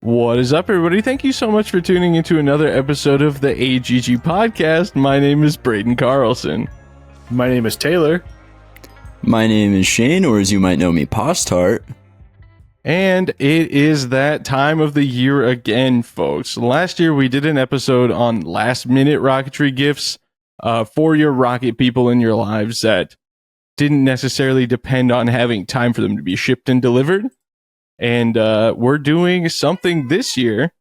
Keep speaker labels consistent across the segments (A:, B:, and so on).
A: What is up, everybody? Thank you so much for tuning into another episode of the AGG podcast. My name is Braden Carlson.
B: My name is Taylor.
C: My name is Shane, or as you might know me, Postart.
A: And it is that time of the year again, folks. Last year, we did an episode on last-minute rocketry gifts for your rocket people in your lives that didn't necessarily depend on having time for them to be shipped and delivered. And we're doing something this year.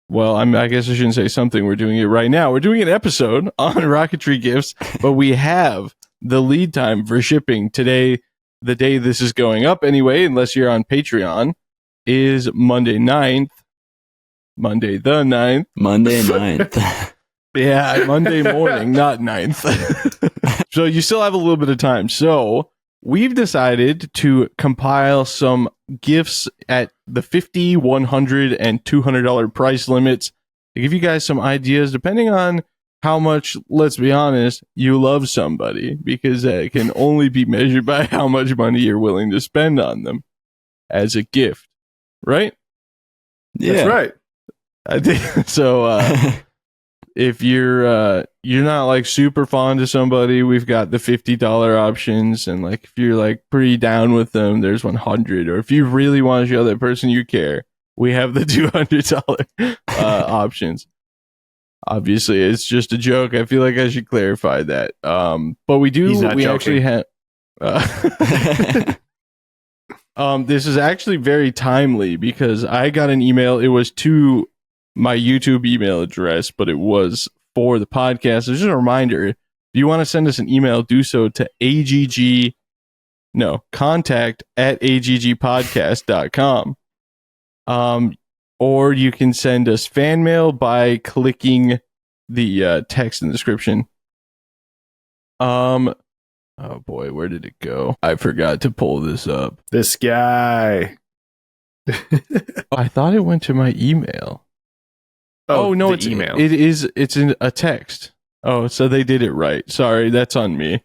A: Well, I guess I shouldn't say something. We're doing it right now. We're doing an episode on rocketry gifts, but we have the lead time for shipping today. The day this is going up anyway, unless you're on Patreon, is Monday 9th. Monday the 9th.
C: Monday 9th.
A: Yeah, Monday morning, not 9th. So you still have a little bit of time. So we've decided to compile some gifts at the $50, $100, and $200 price limits to give you guys some ideas, depending on how much, let's be honest, you love somebody, because it can only be measured by how much money you're willing to spend on them as a gift, right?
C: Yeah.
B: That's right.
A: I think so. If you're not like super fond of somebody, we've got the $50 options, and like if you're like pretty down with them, there's 100. Or if you really want to show that person you care, we have the $200 options. Obviously, it's just a joke. I feel like I should clarify that. But we do. We actually have. This is actually very timely because I got an email. It was to my YouTube email address, but it was for the podcast. So just a reminder: if you want to send us an email, do so to contact@aggpodcast.com. Or you can send us fan mail by clicking the text in the description. Oh boy, where did it go? I forgot to pull this up.
B: This guy.
A: I thought it went to my email. Oh no, it's
B: email.
A: It's in a text. Oh, so they did it right. Sorry, that's on me.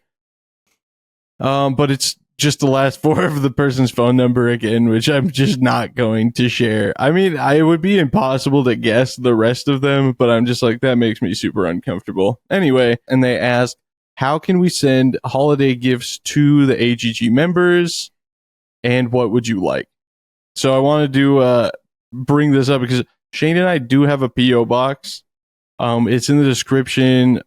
A: But it's just the last four of the person's phone number again, which I'm just not going to share. I mean, it would be impossible to guess the rest of them, but I'm just like, that makes me super uncomfortable. Anyway, and they asked, how can we send holiday gifts to the AGG members, and what would you like? So I wanted to bring this up because Shane and I do have a P.O. box. It's in the description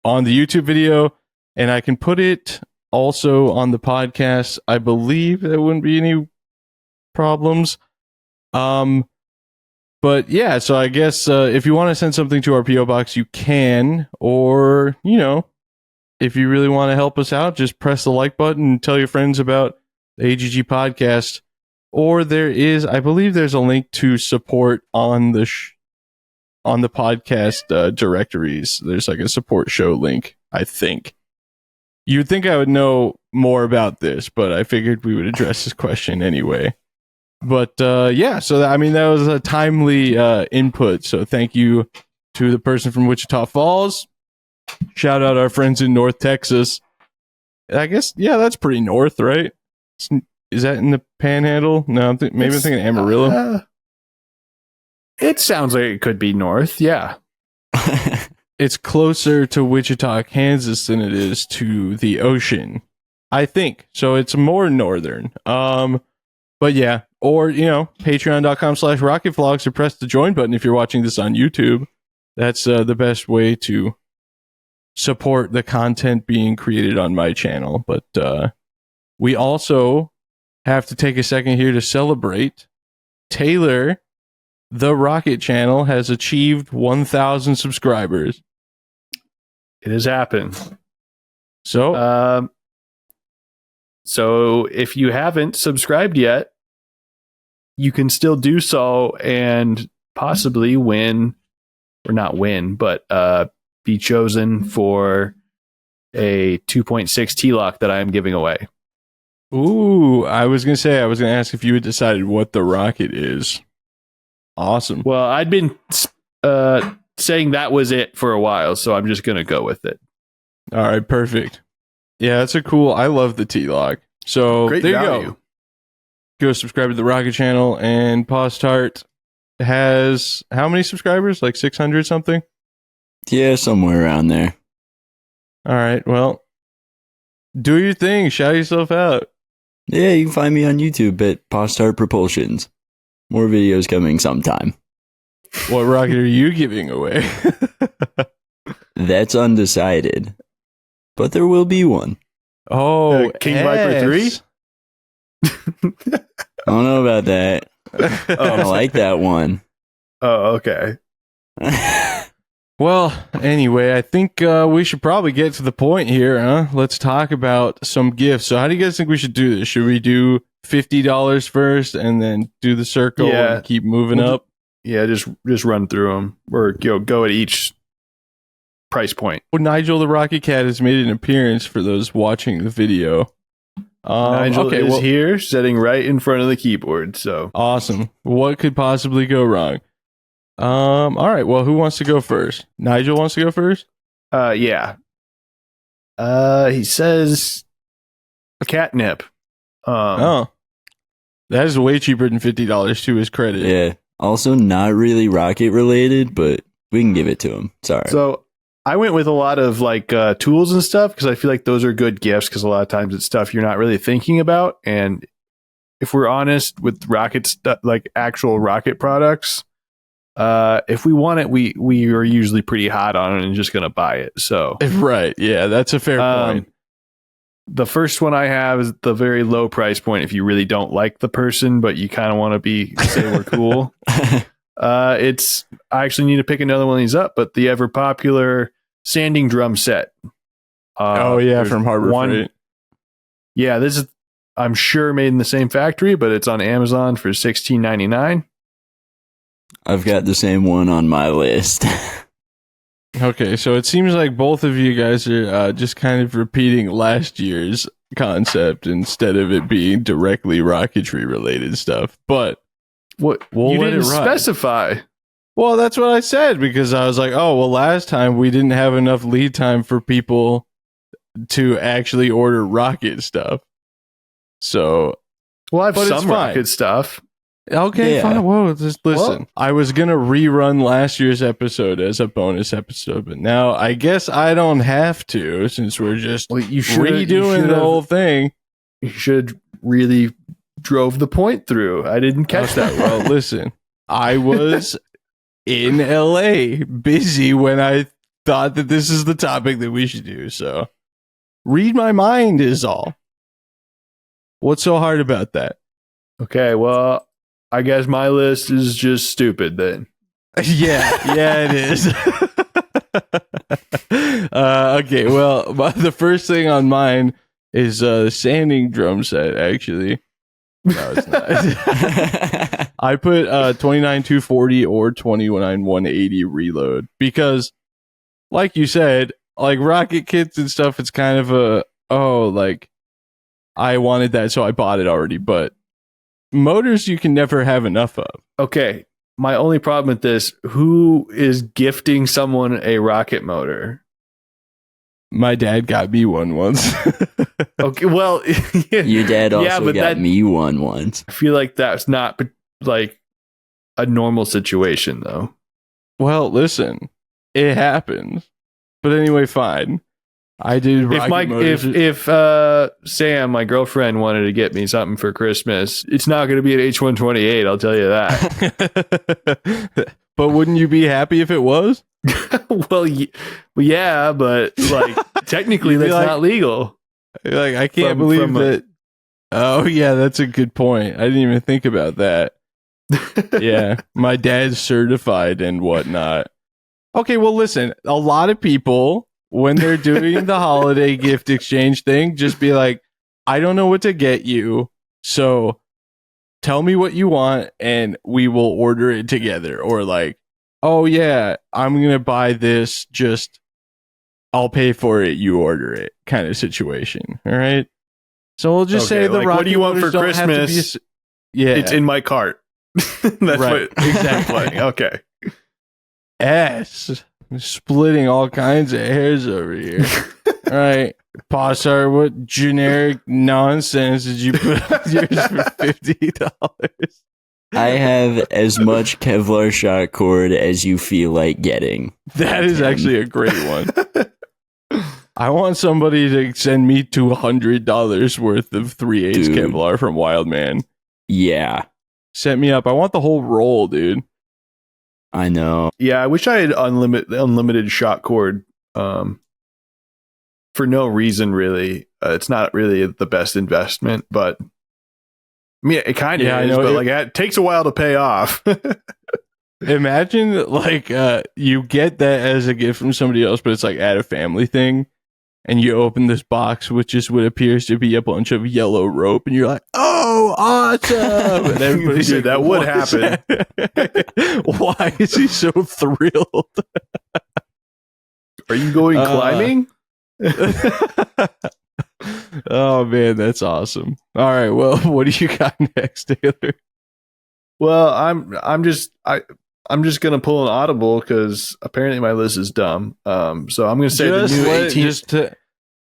A: on the YouTube video, and I can put it also on the podcast. I believe there wouldn't be any problems. But yeah, so I guess if you want to send something to our P.O. box, you can. Or, you know, if you really want to help us out, just press the like button and tell your friends about the AGG podcast. Or I believe there's a link to support on the podcast directories. There's like a support show link, I think. You'd think I would know more about this, but I figured we would address this question anyway. But yeah, so that was a timely input. So thank you to the person from Wichita Falls. Shout out our friends in North Texas. I guess, yeah, that's pretty north, right? Is that in the Panhandle? No, I'm thinking Amarillo.
B: It sounds like it could be north, yeah.
A: It's closer to Wichita, Kansas than it is to the ocean, I think. So it's more northern. But yeah, or, you know, patreon.com/rocketvlogs, or press the join button if you're watching this on YouTube. That's the best way to support the content being created on my channel. But we also have to take a second here to celebrate. Taylor, the Rocket Channel, has achieved 1,000 subscribers.
B: It has happened.
A: So,
B: so if you haven't subscribed yet, you can still do so and possibly win, or not win, but be chosen for a 2.6 T-Lock that I am giving away.
A: ooh, I was going to ask if you had decided what the rocket is. Awesome.
B: Well, I'd been saying that was it for a while, so I'm just going to go with it.
A: All right, perfect. Yeah, that's I love the T-Lock. So
B: Great
A: there
B: value.
A: you go. Go subscribe to the Rocket Channel, and Postart, has how many subscribers? Like 600 something?
C: Yeah, somewhere around there.
A: All right. Well, do your thing. Shout yourself out.
C: Yeah, you can find me on YouTube at Postart Propulsions. More videos coming sometime.
A: What rocket are you giving away?
C: That's undecided. But there will be one.
A: Oh,
B: King Viper 3?
C: I don't know about that. I don't like that one.
B: Oh, okay.
A: Well, anyway, I think we should probably get to the point here, huh? Let's talk about some gifts. So how do you guys think we should do this? Should we do $50 first and then do the circle
B: Yeah.
A: and keep moving
B: We'll
A: up?
B: Yeah, just run through them or go at each price point.
A: Well, Nigel the Rocket Cat has made an appearance for those watching the video.
B: Nigel is here, sitting right in front of the keyboard. So
A: Awesome. What could possibly go wrong? All right. Well, who wants to go first? Nigel wants to go first?
B: yeah. He says catnip.
A: Oh. That is way cheaper than $50 to his credit.
C: Yeah. Also, not really rocket related, but we can give it to him. Sorry.
B: So I went with a lot of like tools and stuff because I feel like those are good gifts because a lot of times it's stuff you're not really thinking about. And if we're honest with rocket stuff, like actual rocket products, if we want it, we are usually pretty hot on it and just going to buy it. So
A: Right. Yeah, that's a fair point.
B: the first one I have is the very low price point. If you really don't like the person, but you kind of want to say we're cool. I actually need to pick another one of these up, but the ever popular sanding drum set. There's
A: from Harbor Freight.
B: Yeah, this is I'm sure made in the same factory, but it's on Amazon for $16.99.
C: I've got the same one on my list.
A: Okay, so it seems like both of you guys are just kind of repeating last year's concept instead of it being directly rocketry related stuff. But
B: What
A: We'll
B: you
A: let
B: didn't
A: it ride.
B: specify?
A: well, that's what I said because I was like, oh, well, last time we didn't have enough lead time for people to actually order rocket stuff. So
B: Well, I have
A: But it's
B: some
A: fine.
B: rocket stuff.
A: okay,
C: Yeah.
A: fine. Whoa, just listen.
B: Well-
A: I was gonna rerun last year's episode as a bonus episode, but now I guess I don't have to since we're just
B: Well, you
A: redoing the whole thing.
B: You should really drove the point through. I didn't catch that.
A: Well, listen, I was in LA busy when I thought that this is the topic that we should do. So read my mind is all. What's so hard about that?
B: Okay, well, I guess my list is just stupid then.
A: Yeah, it is. Okay, well, the first thing on mine is the sanding drum set, actually. No, it's not. I put 29240 or 29180 reload because, like you said, like rocket kits and stuff, it's kind of like I wanted that, so I bought it already. But motors, you can never have enough of.
B: Okay, my only problem with this: who is gifting someone a rocket motor?
A: My dad got me one once.
B: Okay, well,
C: Your dad also
B: Yeah, but
C: got
B: that-
C: me one once.
B: I feel like that's not like a normal situation, though.
A: Well, listen, it happens. But anyway, fine. I did rocket motors.
B: If Sam, my girlfriend, wanted to get me something for Christmas, it's not going to be an H128. I'll tell you that.
A: But wouldn't you be happy if it was?
B: well, yeah, but like technically
A: You'd be
B: that's
A: like-
B: not legal.
A: Like, I can't
B: From-
A: believe
B: from a-
A: that. Oh, yeah, that's a good point. I didn't even think about that. Yeah, my dad's certified and whatnot. Okay, well, listen, a lot of people, when they're doing the holiday gift exchange thing, just be like, I don't know what to get you, so tell me what you want and we will order it together. Or like, oh, yeah, I'm going to buy this, just I'll pay for it, you order it kind of situation. All right? So we'll just
B: Okay,
A: say the
B: like,
A: rocket
B: what do you want
A: motors
B: for
A: don't have to be
B: Christmas?
A: yeah.
B: It's in my cart. That's
A: Right.
B: what exactly. Okay.
A: ass splitting all kinds of hairs over here. All right, Possar, what generic nonsense did you put on yours for $50?
C: I have as much Kevlar shot cord as you feel like getting.
A: That is actually a great one. I want somebody to send me $200 worth of 3/8
C: Dude.
A: Kevlar from Wildman.
C: Yeah,
A: Set me up. I want the whole roll, dude.
C: I know.
B: Yeah, I wish I had unlimited shot cord. For no reason, really. It's not really the best investment, but I mean, it kind of
A: Yeah, I
B: is.
A: know.
B: But like, it takes a while to pay off.
A: Imagine like you get that as a gift from somebody else, but it's like at a family thing, and you open this box, which is what appears to be a bunch of yellow rope, and you're like, "Oh, awesome!" And everybody's
B: Dude,
A: like,
B: that would
A: "What is that?" Why is he so thrilled?
B: Are you going climbing?
A: Oh man, that's awesome. All right, well, what do you got next, Taylor?
B: Well, I'm just gonna pull an audible because apparently my list is dumb. So I'm gonna say the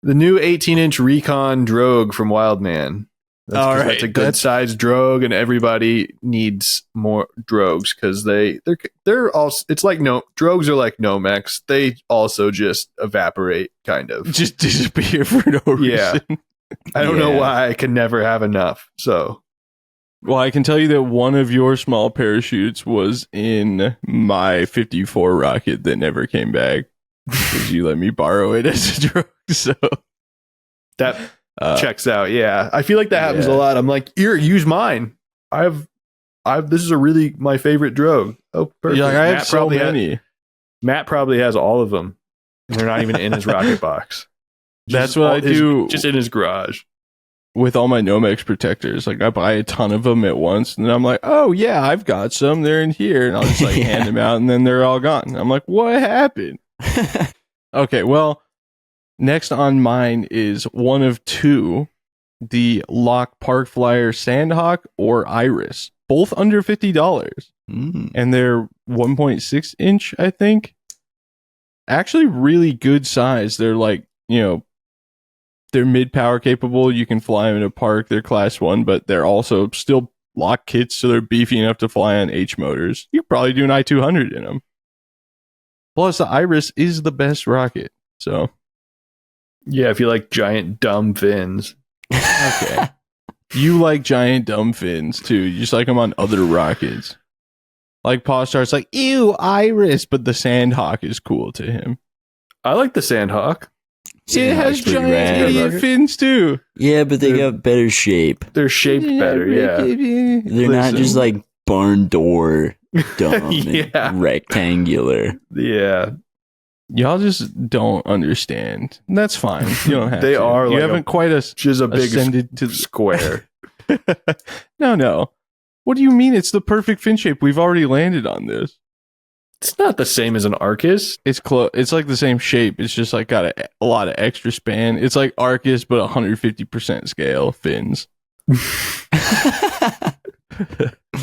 B: new 18-inch Recon Drogue from Wildman.
A: All right,
B: that's a good sized drogue, and everybody needs more drogues because they're also, it's like drogues are like Nomex. They also just evaporate, kind of
A: just disappear for no reason.
B: Yeah. I don't know why I can never have enough. So,
A: well, I can tell you that one of your small parachutes was in my 54 rocket that never came back because you let me borrow it as a drogue. So
B: that checks out. Yeah, I feel like that happens a lot. I'm like, here, use mine. I've this is a really my favorite drogue. Oh, perfect.
A: Like, I have so many.
B: Matt probably has all of them, and they're not even in his rocket box.
A: That's what I do.
B: Just in his garage.
A: With all my Nomex protectors. Like, I buy a ton of them at once, and then I'm like, oh, yeah, I've got some. They're in here. And I'll just, like, hand them out, and then they're all gone. And I'm like, what happened? Okay, well, next on mine is one of two, the Lock Park Flyer Sandhawk or Iris. Both under $50. And they're 1.6 inch, I think. Actually, really good size. They're like, they're mid-power capable. You can fly them in a park. They're class 1, but they're also still lock kits, so they're beefy enough to fly on H motors. You could probably do an I-200 in them. Plus, the Iris is the best rocket. So,
B: yeah, if you like giant dumb fins.
A: Okay. You like giant dumb fins, too. You just like them on other rockets. Like, Paw Star's like, ew, Iris, but the Sandhawk is cool to him.
B: I like the Sandhawk.
A: It has giant idiot fins too.
C: Yeah, but they got better shape.
B: They're shaped better, yeah.
C: They're not just like barn door dumb and rectangular.
B: Yeah.
A: Y'all just don't understand. That's fine. You don't have
B: they
A: to.
B: are
A: you
B: like
A: haven't quite
B: just a big
A: ascended to
B: square.
A: No. What do you mean it's the perfect fin shape? We've already landed on this.
B: It's not the same as an Arcus.
A: It's close. It's like the same shape. It's just like got a lot of extra span. It's like Arcus, but 150% scale fins.
B: But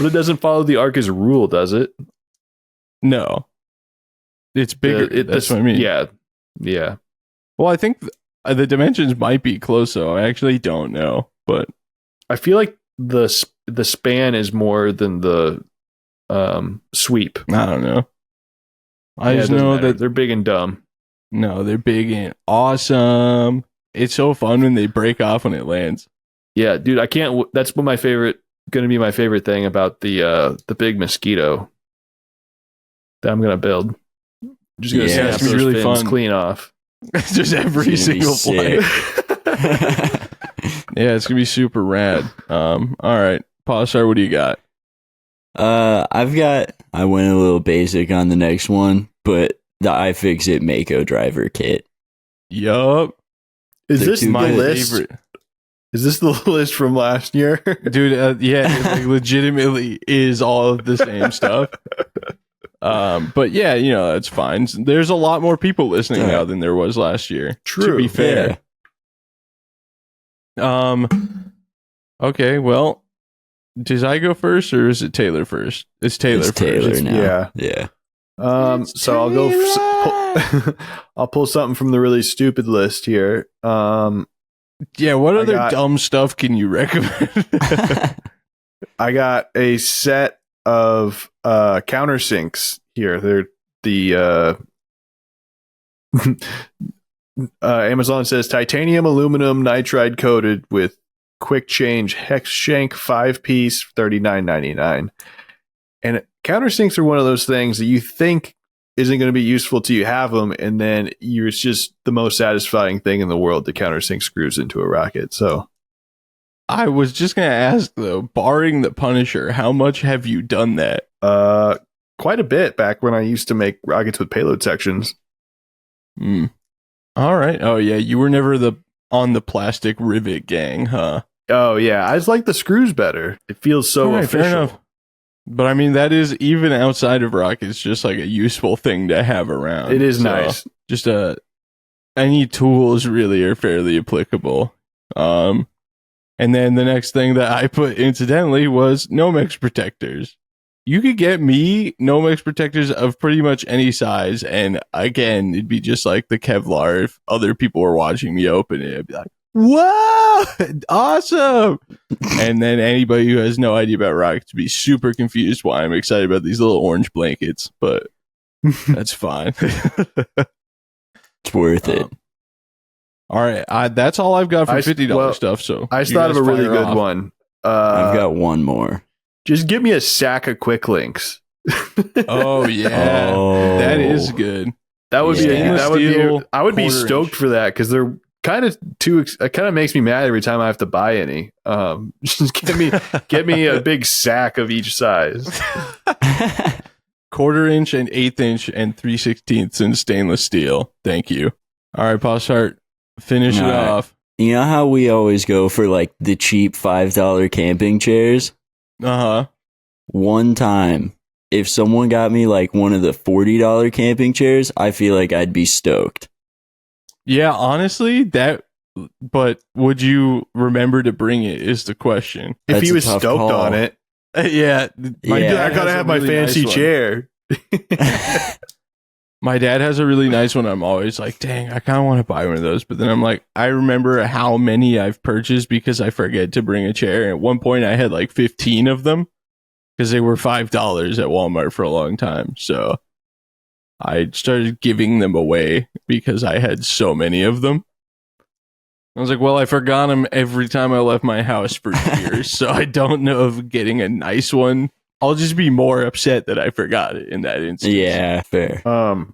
B: it doesn't follow the Arcus rule, does it?
A: No. It's bigger. That's what I mean.
B: Yeah.
A: Well, I think the dimensions might be close, though. I actually don't know, but
B: I feel like the span is more than the sweep.
A: I don't know. I just know that
B: they're big and dumb.
A: No, they're big and awesome. It's so fun when they break off when it lands.
B: Yeah, dude, I can't. That's what going to be my favorite thing about the big Mosquito that I'm gonna build. Just gonna snap
A: it's
B: those
A: really
B: fins
A: fun.
B: clean off.
A: Just every single flight. Yeah, it's gonna be super rad. All right, Pawstar, what do you got?
C: I went a little basic on the next one, but the iFixit Mako driver kit.
A: Yup.
B: Is this
A: my
B: list?
A: favorite?
B: Is this the list from last year?
A: Dude, yeah, it like legitimately is all of the same stuff. But yeah, it's fine. There's a lot more people listening now than there was last year.
B: True.
A: To be fair. Yeah. Okay, well, does I go first or is it Taylor first? It's Taylor first.
C: Taylor now.
B: Yeah. So I'll go. I'll pull something from the really stupid list here.
A: Yeah, what other dumb stuff can you recommend?
B: I got a set of countersinks here. They're the Amazon says titanium aluminum nitride coated with quick change hex shank 5-piece $39.99. And countersinks are one of those things that you think isn't going to be useful till you have them, and then it's just the most satisfying thing in the world to countersink screws into a rocket. So
A: I was just going to ask, though, barring the Punisher, how much have you done that?
B: quite a bit back when I used to make rockets with payload sections.
A: All right. Oh, yeah. You were never on the plastic rivet gang, huh?
B: Oh, yeah. I just like the screws better. It feels so official.
A: Fair enough. But I mean, that is, even outside of rockets, just like a useful thing to have around.
B: It is nice.
A: Just any tools really are fairly applicable. And then the next thing that I put incidentally was Nomex protectors. You could get me Nomex protectors of pretty much any size, and again, it'd be just like the Kevlar. If other people were watching me open it, I'd be like, "Whoa, awesome!" And then anybody who has no idea about rockets would be super confused why I'm excited about these little orange blankets, but that's fine.
C: It's worth it.
A: All right, that's all I've got for $50 stuff. So
B: I just thought of a really good one.
C: I've got one more.
B: Just give me a sack of quick links.
A: Oh yeah, that is good.
B: That would be. I would be stoked
A: inch.
B: for that because they're kind of too. It kind of makes me mad every time I have to buy any. Just get me a big sack of each size.
A: 1/4 inch and 1/8 inch and 3/16 in stainless steel. Thank you. All right, Postart, finish it off.
C: You know how we always go for like the cheap $5 camping chairs? One time, if someone got me like one of the $40 camping chairs, I feel like I'd be stoked.
A: Yeah, honestly, but would you remember to bring it is the question.
B: If he was stoked on it.
A: Yeah.
B: I gotta have my fancy chair.
A: My dad has a really nice one. I'm always like, dang, I kind of want to buy one of those. But then I'm like, I remember how many I've purchased because I forget to bring a chair. And at one point, I had like 15 of them because they were $5 at Walmart for a long time. So I started giving them away because I had so many of them. I was like, well, I forgot them every time I left my house for years. So I don't know if getting a nice one, I'll just be more upset that I forgot it in that instance.
C: Yeah, fair.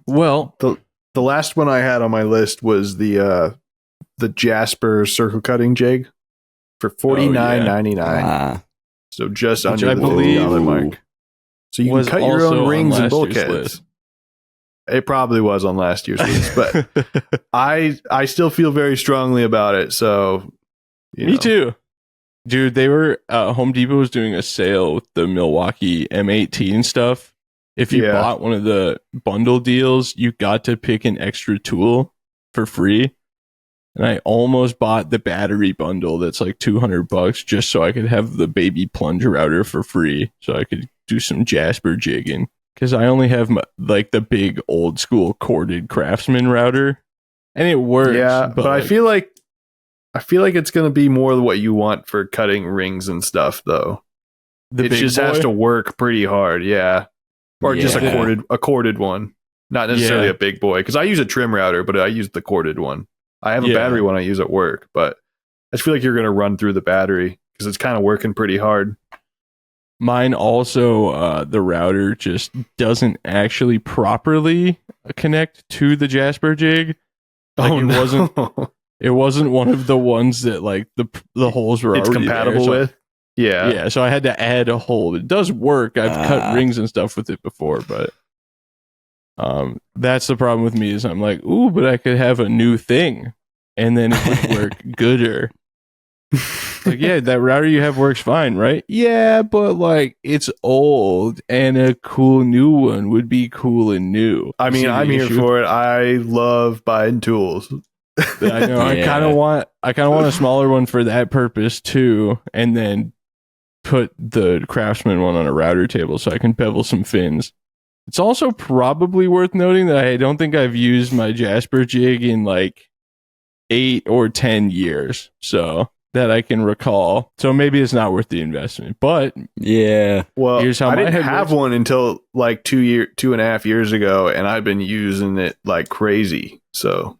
B: Well, the last one I had on my list was the Jasper circle cutting jig for $49.99. So just under the $50 mark. So you can cut your own rings and bulkheads. It probably was on last year's list, but I still feel very strongly about it. So
A: Me too. Dude, they were Home Depot was doing a sale with the Milwaukee M18 stuff. If you bought one of the bundle deals, you got to pick an extra tool for free. And I almost bought the battery bundle that's like $200 just so I could have the baby plunge router for free so I could do some Jasper jigging. Because I only have like the big old school corded Craftsman router, and it works.
B: Yeah, but I feel like it's going to be more than what you want for cutting rings and stuff, though. It just has to work pretty hard, yeah. Or just a corded one, not necessarily a big boy. Because I use a trim router, but I use the corded one. I have a battery one I use at work, but I just feel like you're going to run through the battery because it's kind of working pretty hard.
A: Mine also, the router just doesn't actually properly connect to the Jasper jig. Like it wasn't one of the ones that like the holes were already
B: compatible
A: there,
B: with. Yeah.
A: So I had to add a hole. It does work. I've cut rings and stuff with it before, but that's the problem with me is I'm like, ooh, but I could have a new thing, and then it would work gooder. Like, yeah, that router you have works fine, right? Yeah, but like it's old and a cool new one would be cool and new.
B: I mean, I'm here for it. I love buying tools.
A: I know. I kind of want a smaller one for that purpose too, and then put the Craftsman one on a router table so I can bevel some fins. It's also probably worth noting that I don't think I've used my Jasper jig in like 8 or 10 years. So that I can recall. So maybe it's not worth the investment. But
C: yeah.
B: Well,
A: here's how
B: I
A: my
B: didn't
A: head
B: have
A: works.
B: one until like 2.5 years ago, and I've been using it like crazy. So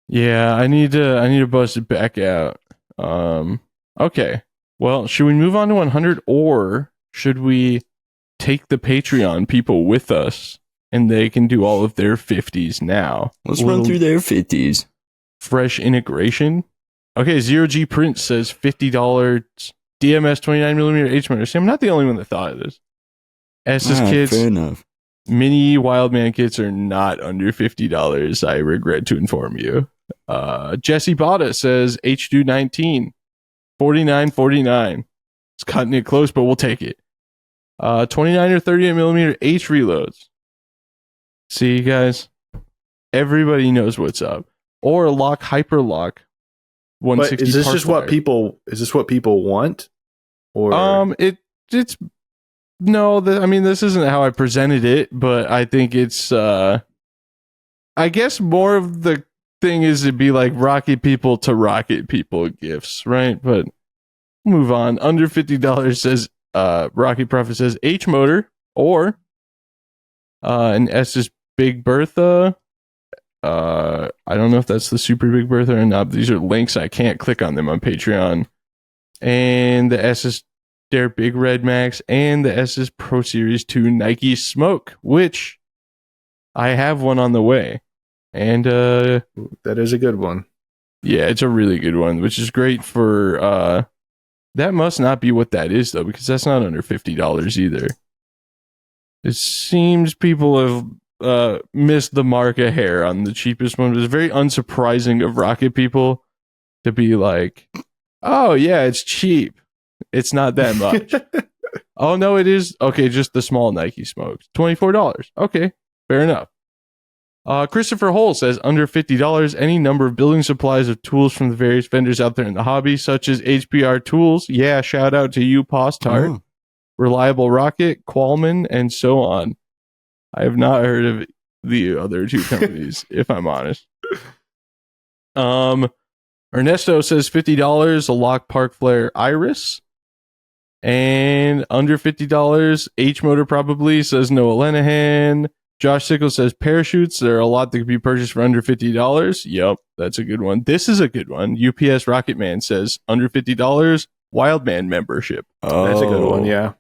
A: Yeah, I need to bust it back out. Okay. Well, should we move on to 100, or should we take the Patreon people with us and they can do all of their 50s now?
C: Let's
A: A
C: run
A: little
C: through their 50s.
A: fresh integration. Okay, Zero G Print says $50 DMS 29mm H motor. See, I'm not the only one that thought of this. Estes kits,
C: Fair enough.
A: mini Wildman kits are not under $50. I regret to inform you. Jesse Botta says H2 19, $49.49. It's cutting it close, but we'll take it. 29 or 38mm H reloads. See, guys, everybody knows what's up. Or lock hyperlock.
B: but
A: 160
B: is this
A: park
B: just what
A: wire.
B: people want? Or
A: It's no, I mean, this isn't how I presented it, but I think it's I guess more of the thing is to be like rocket people to rocket people gifts, right? But move on. Under $50 says Rocket Prophet says H motor, or an Estes Big Bertha. I don't know if that's the Super Big Bertha or not. But these are links. I can't click on them on Patreon. And the Estes Dare Big Red Max and the Estes Pro Series 2 Nike Smoke, which I have one on the way. And
B: that is a good one.
A: yeah, it's a really good one, which is great for that must not be what that is though, because that's not under $50 either. It seems people have missed the mark a hair on the cheapest one. It was very unsurprising of Rocket people to be like, oh yeah, it's cheap. It's not that much. Oh no, it is. Okay, just the small Nike smokes. $24. Okay, fair enough. Christopher Hole says under $50, any number of building supplies of tools from the various vendors out there in the hobby, such as HPR Tools. Yeah, shout out to you, Postart. Reliable Rocket, Qualman, and so on. I have not heard of the other two companies, if I'm honest. Ernesto says $50, a Lock Park Flare Iris. And under $50, H Motor probably, says Noah Lenahan. Josh Sickle says parachutes. There are a lot that could be purchased for under $50. Yep, that's a good one. This is a good one. UPS Rocket Man says under $50, Wildman membership.
C: Oh,
B: That's a good one, yeah.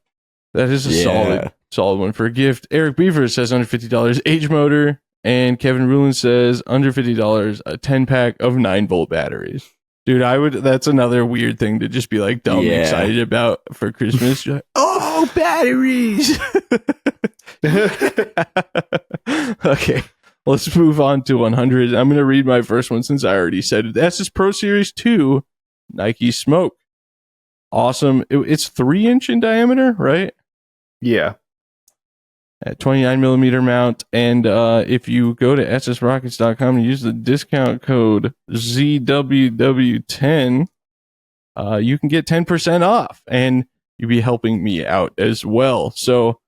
A: That is a solid one for a gift. Eric Beaver says under $50, H Motor. And Kevin Rulin says under $50, a 10-pack of 9-volt batteries. Dude, that's another weird thing to just be like dumb excited about for Christmas. Like, oh, batteries. Okay, let's move on to 100. I'm going to read my first one since I already said it. Estes Pro Series 2 Nike Smoke. Awesome. It's 3-inch in diameter, right?
B: Yeah.
A: At 29mm mount. And if you go to SSRockets.com and use the discount code ZWW10, you can get 10% off. And you'll be helping me out as well. So,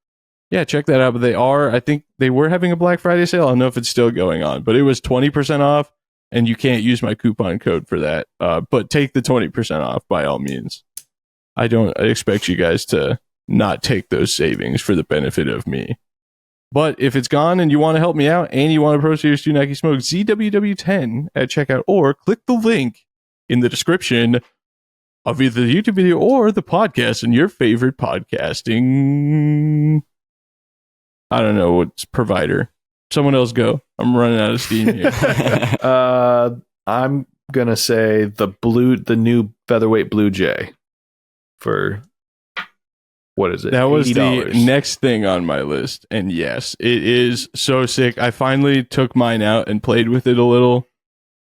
A: yeah, check that out. But I think they were having a Black Friday sale. I don't know if it's still going on. But it was 20% off. And you can't use my coupon code for that. But take the 20% off by all means. I expect you guys to not take those savings for the benefit of me. But if it's gone and you want to help me out and you want a Pro Series 2 Nike Smoke, ZWW10 at checkout, or click the link in the description of either the YouTube video or the podcast in your favorite podcasting, I don't know what's provider. Someone else go. I'm running out of steam here.
B: I'm going to say the new featherweight Blue Jay for... What is it?
A: That was
B: $80.
A: the next thing on my list. And yes, it is so sick. I finally took mine out and played with it a little.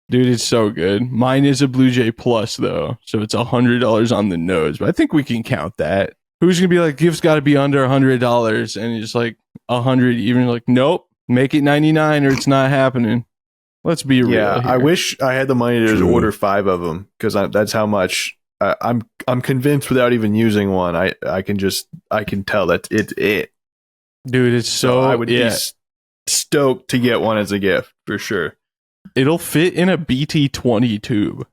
A: Dude, it's so good. Mine is a Blue Jay Plus, though. So it's $100 on the nose. But I think we can count that. Who's going to be like, gift's got to be under $100? And it's like 100, even like, nope, make it 99 or it's not happening. Let's be real.
B: Yeah,
A: here.
B: I wish I had the money to just order 5 of them, because that's how much... I'm convinced without even using one. I can tell that it's it.
A: Dude, it's so
B: I would be stoked to get one as a gift for sure.
A: It'll fit in a BT20 tube.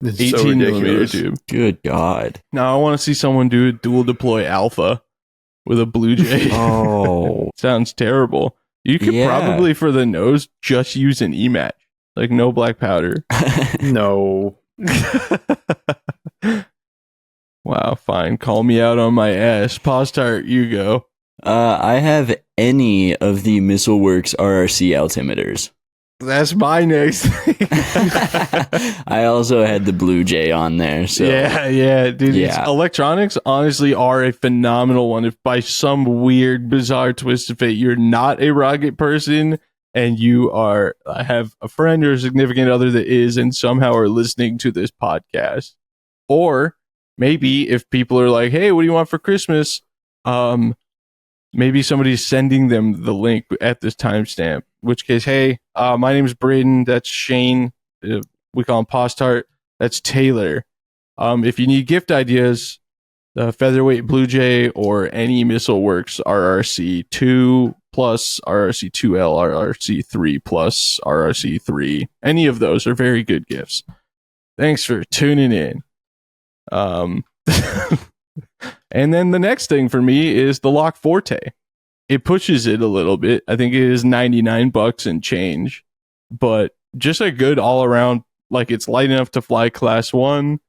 B: It's
A: 18
B: so
A: millimeter
B: ridiculous.
A: tube.
C: Good God.
A: Now I want to see someone do dual deploy alpha with a Blue Jay.
C: Oh.
A: Sounds terrible. You could
C: Yeah.
A: probably, for the nose, just use an E-match. Like, no black powder.
B: No.
A: Wow, fine. Call me out on my ass. Pause tart, you go.
C: I have any of the Missile Works RRC altimeters.
A: That's my next thing.
C: I also had the Blue Jay on there. So
A: yeah, dude.
C: Yeah.
A: Electronics honestly are a phenomenal one. If by some weird, bizarre twist of fate, you're not a rocket person and you are, I have a friend or a significant other that is, and somehow are listening to this podcast, or maybe if people are like, "Hey, what do you want for Christmas?" Maybe somebody's sending them the link at this timestamp. In which case, hey, my name's Braden. That's Shane. We call him Postart. That's Taylor. If you need gift ideas, the Featherweight Blue Jay or any Missile Works RRC 2 plus, RRC 2L, RRC 3 plus, RRC 3, any of those are very good gifts. Thanks for tuning in. And then the next thing for me is the Lock Forte. It pushes it a little bit. I think it is $99 and change, but just a good all around, like it's light enough to fly class 1.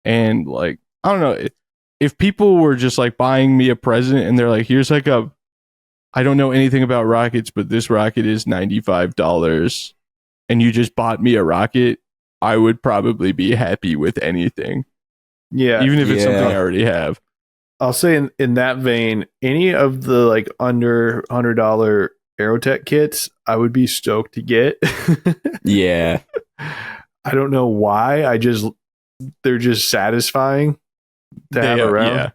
A: And like, I don't know, if people were just like buying me a present and they're like, here's like I don't know anything about rockets, but this rocket is $95 and you just bought me a rocket, I would probably be happy with anything.
B: Yeah.
A: Even if it's something
C: Yeah.
A: I already have.
B: I'll say in that vein, any of the like under $100 Aerotech kits, I would be stoked to get.
C: Yeah.
B: I don't know why. They're just satisfying to have around.
A: Yeah.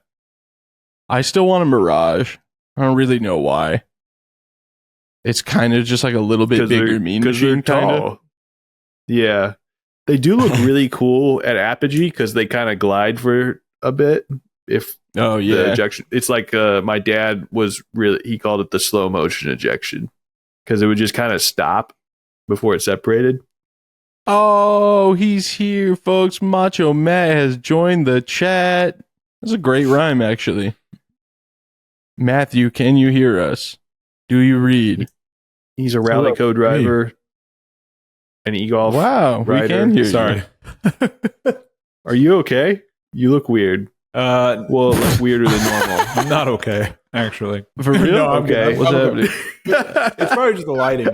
A: I still want a Mirage. I don't really know why. It's kind of just like a little bit bigger mean machine, kind of.
B: Yeah. They do look really cool at apogee because they kind of glide for a bit. If
A: Oh
B: the
A: yeah,
B: ejection, it's like my dad he called it the slow motion ejection because it would just kind of stop before it separated.
A: oh, he's here, folks. Macho Matt has joined the chat. That's a great rhyme, actually. Matthew, can you hear us? Do you read?
B: He's a rally
D: Hello.
B: code driver, an e-golf.
A: Wow, we
B: rider.
A: can hear
D: Sorry.
A: you.
B: Are you okay? You look weird. Well, less weirder than normal.
D: I'm not okay, actually.
A: For real?
D: No, I'm
B: Okay.
D: good.
A: What's
D: I'm
A: happening?
D: good. It's probably just the lighting.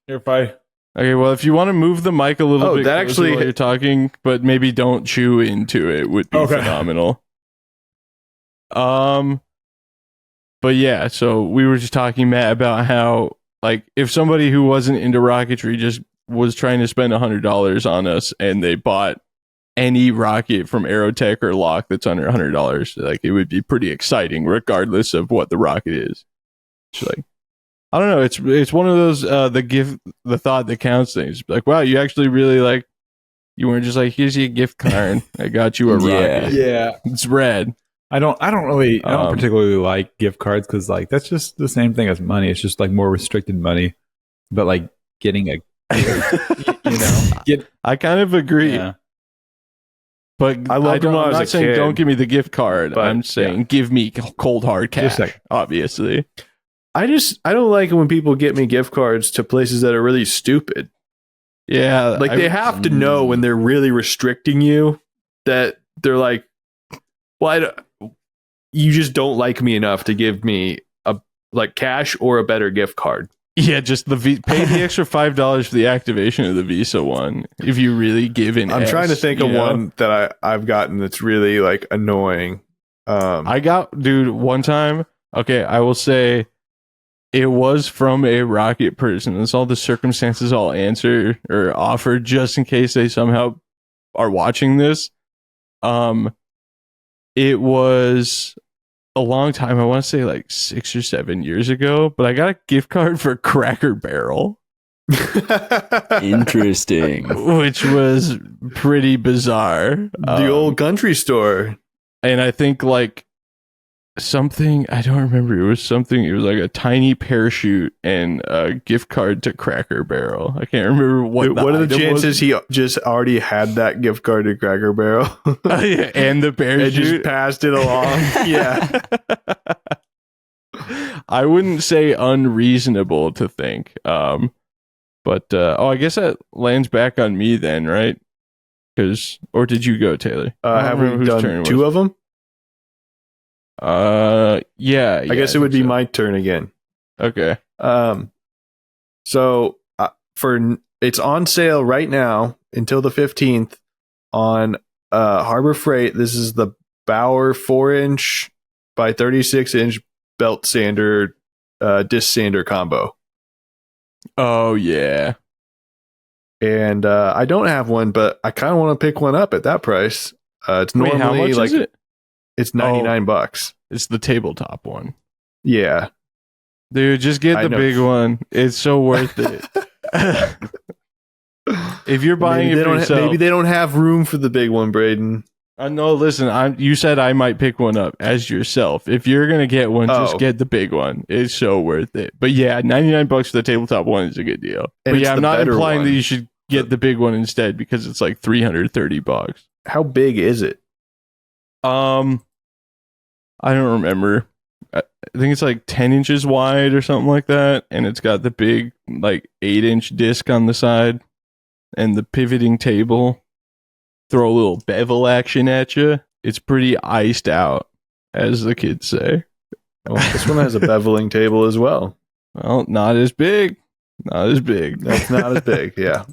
D: If I
A: Okay, well, if you want to move the mic a little
B: Oh,
A: bit
B: that
A: closer
B: actually-
A: while you're talking, but maybe don't chew into it, would be
D: Okay.
A: phenomenal. But yeah, so we were just talking, Matt, about how like if somebody who wasn't into rocketry just was trying to spend $100 on us and they bought any rocket from Aerotech or Lock that's under $100, like it would be pretty exciting regardless of what the rocket is. It's like, I don't know, it's one of those the thought that counts things. Like, wow, you actually really like, you weren't just like, here's your gift card, I got you a
C: Yeah.
A: rocket.
D: yeah,
A: It's rad.
D: I don't
A: Um,
D: particularly like gift cards because like that's just the same thing as money. It's just like more restricted money, but like getting a
A: I kind of agree.
D: yeah.
A: But
B: I loved
A: don't,
B: when I
A: I'm
B: was
A: not
B: a
A: saying
B: kid,
A: don't give me the gift card.
B: but,
A: I'm saying give me cold hard cash.
D: Just a sec.
A: Obviously.
B: I don't like it when people get me gift cards to places that are really stupid.
A: Yeah.
B: Like they have to know when they're really restricting you that they're like, well, you just don't like me enough to give me a like cash or a better gift card.
A: Yeah, just pay the extra $5 for the activation of the Visa one. If you really give in.
B: I'm trying to think of
A: you know?
B: one that I've gotten that's really like annoying.
A: I got, dude, one time. Okay, I will say it was from a rocket person. That's all the circumstances I'll answer or offer just in case they somehow are watching this. It was a long time. I want to say like 6 or 7 years ago, but I got a gift card for Cracker Barrel,
C: Interesting.
A: which was pretty bizarre.
B: the old country store.
A: And I think like something. I don't remember. It was something. It was like a tiny parachute and a gift card to Cracker Barrel. I can't remember what.
B: What are the
A: item was.
B: chances he just already had that gift card to Cracker Barrel?
A: Yeah, and the
B: and
A: parachute
B: just passed it along? Yeah.
A: I wouldn't say unreasonable to think. But I guess that lands back on me then, right? Or did you go, Taylor?
B: Have we done two of them?
A: Yeah.
B: I guess it would be my turn again.
A: Okay.
B: So it's on sale right now until the 15th on Harbor Freight. This is the Bauer 4-inch by 36-inch belt sander, disc sander combo.
A: Oh yeah.
B: And I don't have one, but I kind of want to pick one up at that price. It's normally
A: how much is it?
B: It's $99.
A: It's the tabletop one.
B: Yeah.
A: Dude, just get the big one. It's so worth it. If you're buying it for yourself.
B: Maybe they don't have room for the big one, Braden.
A: No, listen, you said I might pick one up as yourself. If you're going to get one, just get the big one. It's so worth it. But yeah, $99 for the tabletop one is a good deal.
B: And
A: but yeah, I'm not implying
B: one.
A: that you should get the big one instead because it's like $330.
B: How big is it?
A: I don't remember. I think it's like 10 inches wide or something like that. And it's got the big like 8-inch disc on the side and the pivoting table. Throw a little bevel action at you. It's pretty iced out, as the kids say.
B: Well, this one has a beveling table as well.
A: Well, not as big. Not as big.
B: That's not as big, yeah.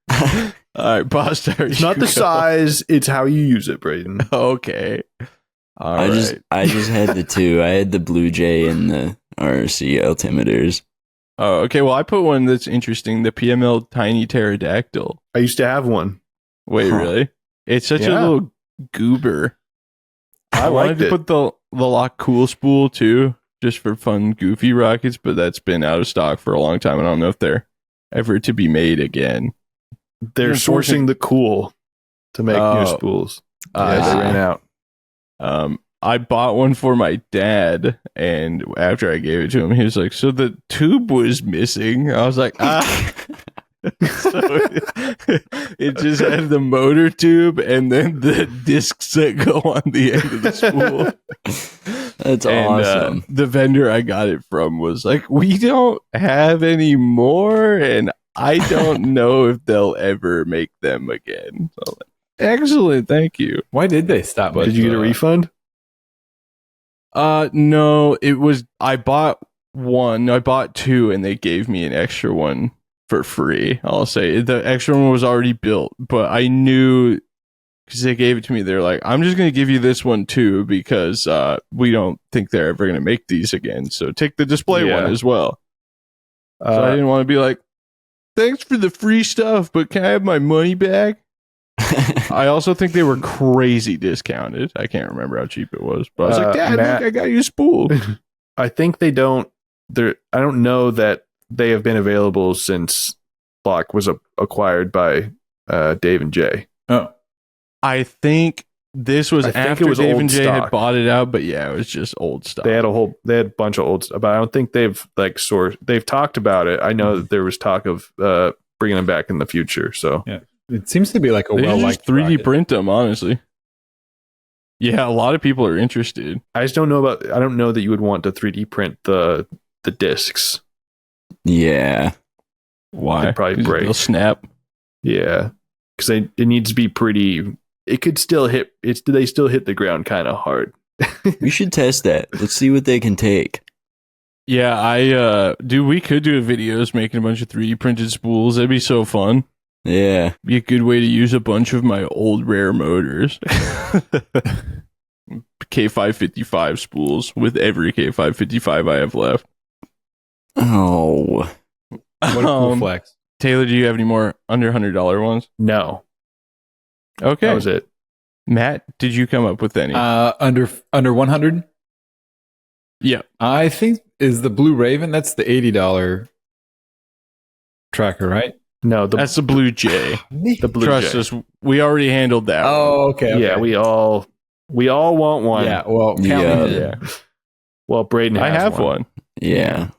A: All right, boss.
B: It's not the size, it's how you use it, Braden.
A: Okay. I
C: just had the two. I had the Blue Jay and the RC altimeters.
A: Oh, okay. Well, I put one that's interesting. The PML Tiny Pterodactyl.
B: I used to have one.
A: Wait, really? It's such a little goober. I wanted to put the Lock Cool spool too, just for fun, goofy rockets, but that's been out of stock for a long time. I don't know if they're ever to be made again.
B: They're sourcing the cool to make new spools. Yeah, they ran out.
A: I bought one for my dad, and after I gave it to him, he was like, "So the tube was missing." I was like, "Ah." So it just had the motor tube and then the discs that go on the end of the spool.
C: That's awesome.
A: The vendor I got it from was like, "We don't have any more, and I don't know if they'll ever make them again." So, excellent, thank you.
D: Why did they stop?
B: Did you get a refund?
A: No, it was I bought one. I bought two, and they gave me an extra one for free. I'll say the extra one was already built, but I knew because they gave it to me. They're like, "I'm just going to give you this one too because we don't think they're ever going to make these again. So take the display one as well." So I didn't want to be like, "Thanks for the free stuff, but can I have my money back?" I also think they were crazy discounted. I can't remember how cheap it was, but I was like, "Dad, look, I got you a spool."
B: I think they don't. I don't know that they have been available since Block was acquired by Dave and Jay.
D: Oh,
A: I think this was after Dave and Jay had bought it out, but yeah, it was just old stuff.
B: They had a bunch of old stuff, but I don't think they've they've talked about it. I know that there was talk of bringing them back in the future. So
D: yeah, it seems to be like a
A: they
D: well-liked
A: 3D
D: rocket.
A: print them, honestly. Yeah, a lot of people are interested.
B: I just don't know I don't know that you would want to 3D print the discs.
C: Yeah.
A: Why?
B: They'd probably break.
A: They'll snap.
B: Yeah, because it needs to be pretty. It could still hit. They still hit the ground kind of hard.
C: We should test that. Let's see what they can take.
A: Yeah, we could do a videos making a bunch of 3D printed spools. That'd be so fun.
C: Yeah.
A: Be a good way to use a bunch of my old rare motors. K555 spools with every K555 I have left.
C: Oh.
D: What a cool flex.
A: Taylor, do you have any more under $100 ones?
B: No.
A: Okay.
B: That was it.
A: Matt, did you come up with any?
D: Under 100?
A: Yeah.
D: I think is the Blue Raven. That's the $80 tracker, right?
B: No,
A: that's the Blue Jay.
B: The Blue
A: Trust
B: Jay.
A: us, we already handled that.
D: Oh, okay.
B: Yeah, we all want one.
D: Yeah, well, count me in.
A: Yeah.
B: Well, Braden has
A: I have one.
C: Yeah.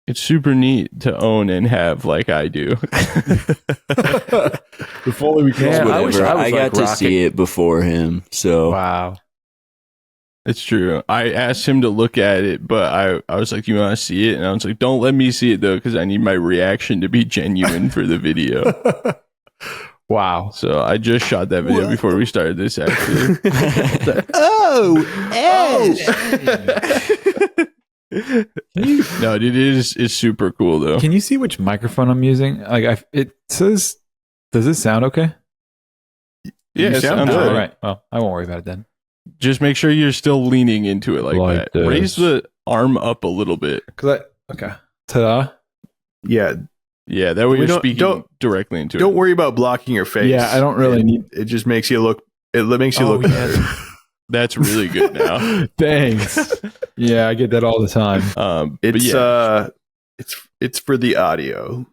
A: It's super neat to own and have like I do.
D: If only we could.
B: Yeah, I wish
C: Whatever.
B: I was
C: I got
B: like
C: to
B: Rocket.
C: see it before him. So
D: Wow.
A: It's true. I asked him to look at it, but I was like, "You want to see it?" And I was like, "Don't let me see it though, because I need my reaction to be genuine for the video."
D: Wow.
A: So I just shot that video before we started this. Actually, no, dude, it's super cool though.
D: Can you see which microphone I'm using? Like, it says, does this sound okay?
A: Yeah,
B: You
A: it
B: sound
A: sounds
B: good.
A: all
D: All
A: right.
D: right. Well, I won't worry about it then.
A: Just make sure you're still leaning into it like
D: Like
A: that.
D: this.
A: Raise the arm up a little bit.
D: Okay. Ta-da.
B: Yeah.
A: Yeah, that way
B: We
A: you're
B: don't-
A: speaking
B: don't-
A: directly into
B: Don't
A: it.
B: worry about blocking your face.
D: Yeah, I don't really
B: it,
D: need-
B: It just makes you look. It makes you
A: Oh,
B: look
A: yeah.
B: better.
A: That's really good now.
D: Thanks. Yeah, I get that all the time.
A: But
B: It's
A: yeah.
B: it's for the audio.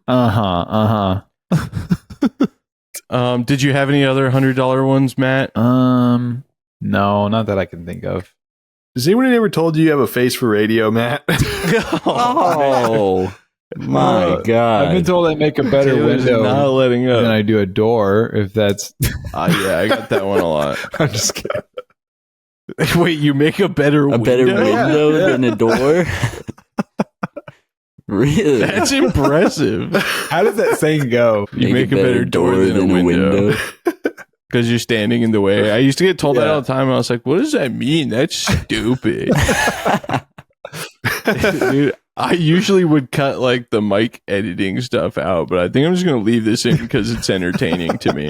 A: Did you have any other $100 ones, Matt?
D: No, not that I can think of.
B: Has anyone ever told you have a face for radio, Matt?
C: Oh my
D: I've been
C: god.
D: told I make a better
A: Taylor's
D: window
A: not letting
D: than
A: up.
D: I do a door. If that's,
A: Yeah, I got that one a lot.
D: I'm just kidding.
A: Wait, you make a better
C: A better window
D: Yeah.
C: than a door? Really?
A: That's impressive.
D: How does that saying go?
A: You make a better door than a window because you're standing in the way. I used to get told that
D: Yeah.
A: all the time. I was like, "What does that mean? That's stupid." Dude, I usually would cut like the mic editing stuff out, but I think I'm just gonna leave this in because it's entertaining to me.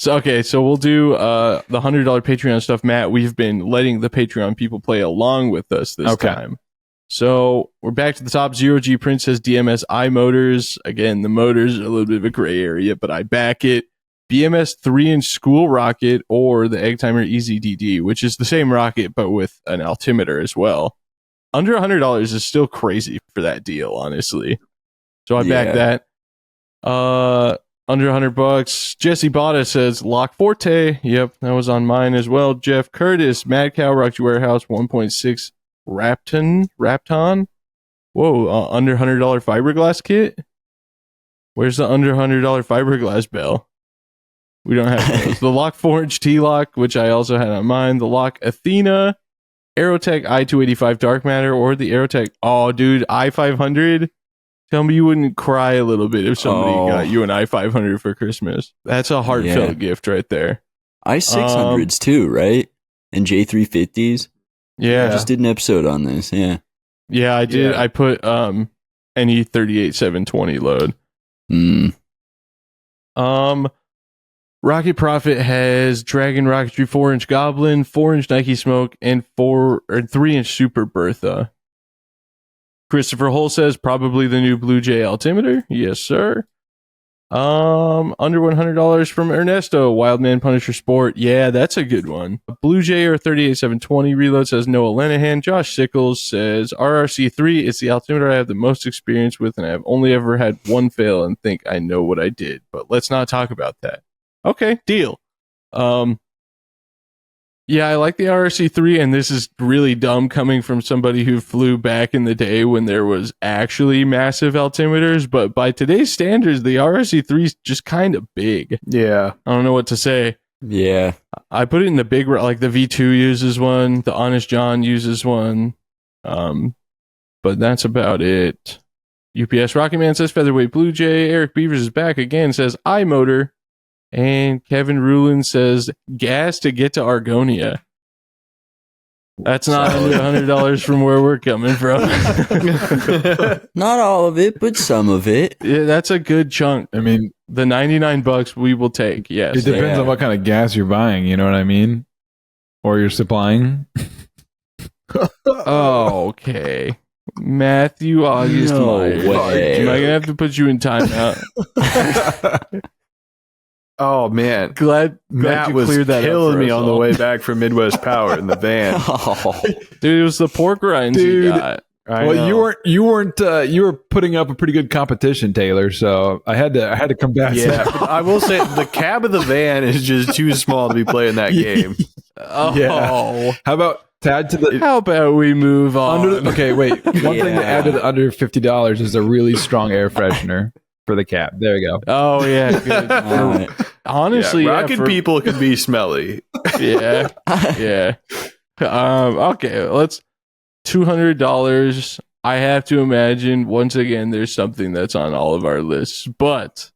A: So we'll do the $100 Patreon stuff. Matt, we've been letting the Patreon people play along with us this
D: Okay.
A: time. So we're back to the top. Zero G Prince says DMS iMotors. Again, the motors are a little bit of a gray area, but I back it. BMS 3-inch school rocket or the Egg Timer Easy DD, which is the same rocket but with an altimeter as well. Under $100 is still crazy for that deal, honestly. So I back
C: Yeah.
A: that. Under $100. Jesse Botta says Lock Forte. Yep, that was on mine as well. Jeff Curtis, Mad Cow, Roxy Warehouse, 1.6 Rapton. Whoa, under $100 fiberglass kit. Where's the under $100 fiberglass bell? We don't have those. The Lock 4-inch T-Lock, which I also had on mine. The Lock Athena, Aerotech i285 Dark Matter, or the Aerotech. Oh, dude, i500. Tell me you wouldn't cry a little bit if somebody got you an i500 for Christmas. That's a heartfelt gift right there.
C: i600s too, right? And J350s.
A: Yeah.
C: I just did an episode on this. Yeah.
A: Yeah, I did.
B: Yeah.
A: I put any 38720 load. Rocket Prophet has Dragon Rocketry 4-inch Goblin, 4-inch Nike Smoke, and 3-inch Super Bertha. Christopher Hull says probably the new Blue Jay altimeter. Yes, sir. Under $100 from Ernesto, Wildman Punisher Sport. Yeah, that's a good one. Blue Jay or 38720 reload says Noah Lenahan. Josh Sickles says RRC3 is the altimeter I have the most experience with, and I've only ever had one fail and think I know what I did. But let's not talk about that. Okay, deal. Yeah, I like the RRC3, and this is really dumb coming from somebody who flew back in the day when there was actually massive altimeters, but by today's standards, the RRC3 is just kind of big.
B: Yeah.
A: I don't know what to say.
C: Yeah.
A: I put it in the big, like the V2 uses one, the Honest John uses one, but that's about it. UPS Rocket Man says Featherweight Blue Jay. Eric Beavers is back again, says iMotor. And Kevin Rulin says gas to get to Argonia. That's not under $100 from where we're coming from.
C: Not all of it, but some of it.
A: Yeah, that's a good chunk.
D: I mean,
A: The $99 we will take. Yes.
D: it depends
C: Yeah.
D: on what kind of gas you're buying. You know what I mean? Or you're supplying.
A: Oh, okay. Matthew August
C: No
A: Myers.
C: way.
A: Am I gonna have to put you in timeout?
B: Oh man,
A: glad
B: Matt
A: you
B: was
A: cleared that up
B: killing
A: for
B: me
A: us
B: on the
A: all.
B: way back from Midwest Power in the van.
C: Oh,
A: Dude, it was the pork rinds you
D: Dude.
A: got.
B: I
D: Well,
B: know.
D: you were putting up a pretty good competition, Taylor. So I had to combat
B: Yeah,
D: that.
B: but I will say the cab of the van is just too small to be playing that game.
A: Oh,
D: Yeah. How To add to the
A: How about we move on?
D: okay, wait. One thing to add to
C: Yeah.
D: the under $50 is a really strong air freshener for the cap. There you go.
A: Oh yeah, good.
C: Alright.
A: Honestly,
B: yeah,
A: yeah,
B: rocket
A: for-
B: people can be smelly.
A: Yeah, yeah. Okay, let's $200. I have to imagine once again there's something that's on all of our lists, but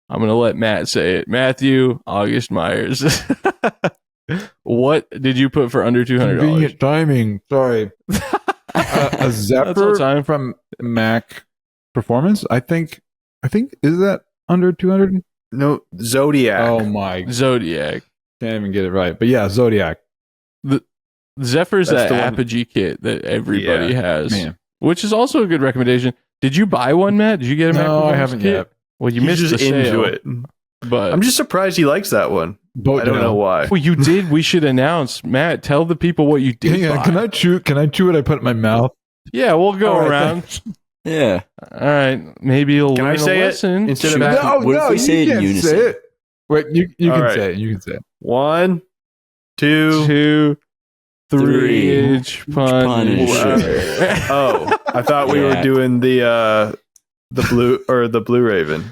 A: I'm gonna let Matt say it. Matthew August Myers. What did you put for under $200?
D: Convenient timing. Sorry. A
A: That's all
D: Zephyr
A: time.
D: from Mac Performance. I think is that under 200?
B: No, Zodiac.
D: Oh my!
A: Zodiac.
D: Can't even get it right. But yeah, Zodiac.
A: Zephyr's
B: That's
A: that
B: the one.
A: Apogee kit that everybody has,
D: Man.
A: which is also a good recommendation. Did you buy one, Matt? Did you get a Mac
D: No, I
A: Performance
D: haven't
A: kit?
D: yet.
A: Well, you
B: He's
A: missed
B: just
A: the
B: into
A: sale,
B: it.
A: but
B: I'm just surprised he likes that one.
D: Boat
B: I don't know why.
A: well, you did. We should announce. Matt, tell the people what you did.
D: Yeah,
A: buy.
D: can I chew what I put in my mouth?
A: Yeah, we'll go
D: All right,
A: around.
C: Yeah.
A: All right, maybe you'll
B: Can I
A: learn
B: say
A: a
B: it
A: lesson.
B: instead of
C: Shoot.
B: asking?
C: What if we say it in unison?
D: Say it. Wait, you
B: All
D: can
B: right.
D: say it. You can say it.
B: 1, 2.
A: 2, 3
C: Three.
A: inch Punisher.
B: Oh, I thought we were
C: Yeah.
B: doing the Blue Raven.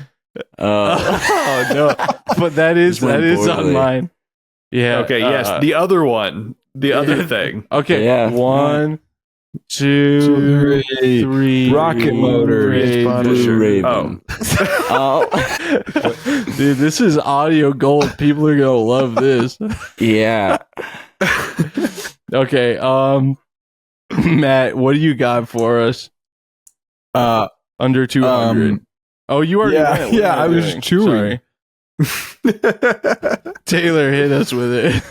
A: Oh no! But that is
C: Just went
A: on
C: poorly.
A: mine. Yeah.
B: Okay, yes, the other one, the other thing.
A: Okay.
C: Yeah.
A: 1, 2, 3.
D: Rocket motor.
A: Raven.
C: Blue Raven.
B: Oh,
C: Oh.
A: Dude, this is audio gold. People are gonna love this.
C: Yeah.
A: Okay. Matt, what do you got for us? Under 200. Oh, you already
D: yeah,
A: went. What
D: yeah,
A: am
D: I was
A: doing?
D: chewing.
A: Sorry. Taylor, hit us with it.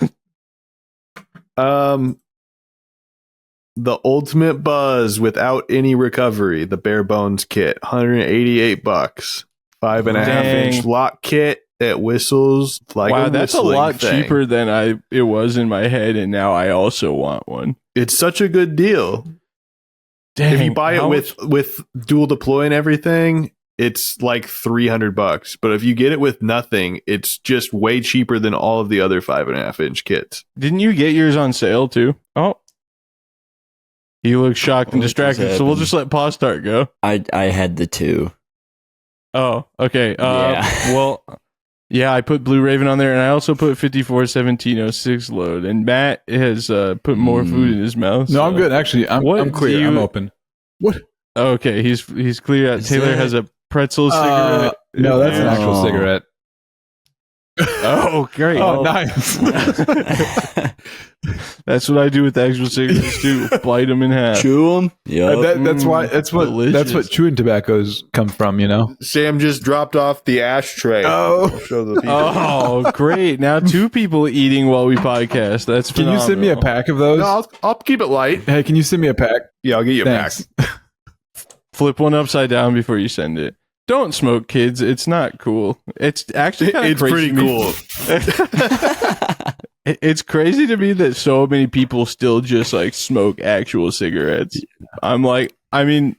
B: The Ultimate Buzz without any recovery, the bare bones kit, $188, 5.5
A: Dang.
B: inch lock kit that whistles like
A: Wow,
B: a
A: that's a
B: whistling
A: lot
B: thing.
A: cheaper than it was in my head, and now I also want one.
B: It's such a good deal.
A: Dang,
B: If you buy it
A: how
B: with dual deploy and everything, it's like $300. But if you get it with nothing, it's just way cheaper than all of the other 5.5 inch kits.
A: didn't you get yours on sale too? Oh, he looks shocked and
C: What just
A: distracted. So we'll
C: happened?
A: just let Paw Start go.
C: I had the 2.
A: Oh, okay.
C: Yeah.
A: Well, yeah, I put Blue Raven on there, and I also put 541706 load. And Matt has put more food in his mouth.
D: No,
A: so-
D: I'm good. Actually,
A: What
D: I'm clear.
A: do you-
D: I'm open. What?
A: Okay, he's clear out.
C: Is
A: Taylor
C: that-
A: has a pretzel cigarette.
D: No, that's an actual
C: Oh.
D: cigarette.
A: Oh, great.
D: Oh, nice.
A: That's what I do with actual cigarettes too. Bite them in half.
C: Chew them? Yep.
D: That's why. That's what.
A: Delicious.
D: That's what chewing tobaccos come from. You know.
B: Sam just dropped off the ashtray.
D: Oh.
B: I'll show the people.
A: Oh, great! Now 2 people eating while we podcast. That's
D: Can you send me a
A: phenomenal.
D: pack of those?
B: No, I'll keep it light.
D: Hey, can you send me a pack?
B: Yeah, I'll get you a
D: Thanks.
B: pack.
A: Flip one upside down before you send it. Don't smoke, kids. It's not cool. It's actually kind of
B: It's
A: crazy
B: pretty
A: to me.
B: cool.
A: It's crazy to me that so many people still just like smoke actual cigarettes. I'm like, I mean,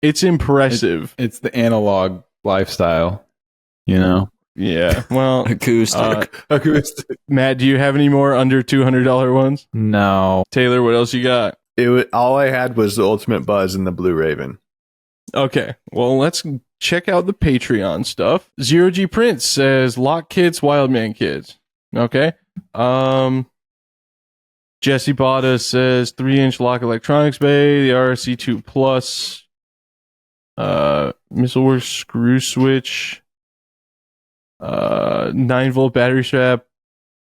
A: it's impressive.
D: It's the analog lifestyle. You know.
A: Yeah. Well,
C: Acoustic.
D: Acoustic.
A: Matt, do you have any more under $200 ones?
D: No.
A: Taylor, what else you got?
B: All I had was the Ultimate Buzz and the Blue Raven.
A: Okay, well, let's check out the Patreon stuff. Zero G Prince says lock kits, Wildman kits. Okay. Jesse Bada says 3-inch lock electronics bay, the RSC2 Plus, MissileWorks screw switch, 9-volt battery strap,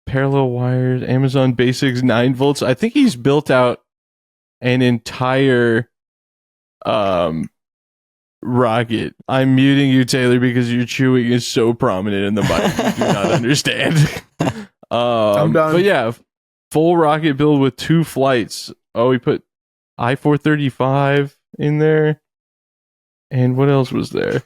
A: parallel wires, Amazon Basics 9 volts. I think he's built out an entire rocket. I'm muting you, Taylor, because your chewing is so prominent in the mic. You do not understand.
B: I'm done.
A: But yeah, full rocket build with 2 flights. Oh, we put I-435 in there. And what else was there?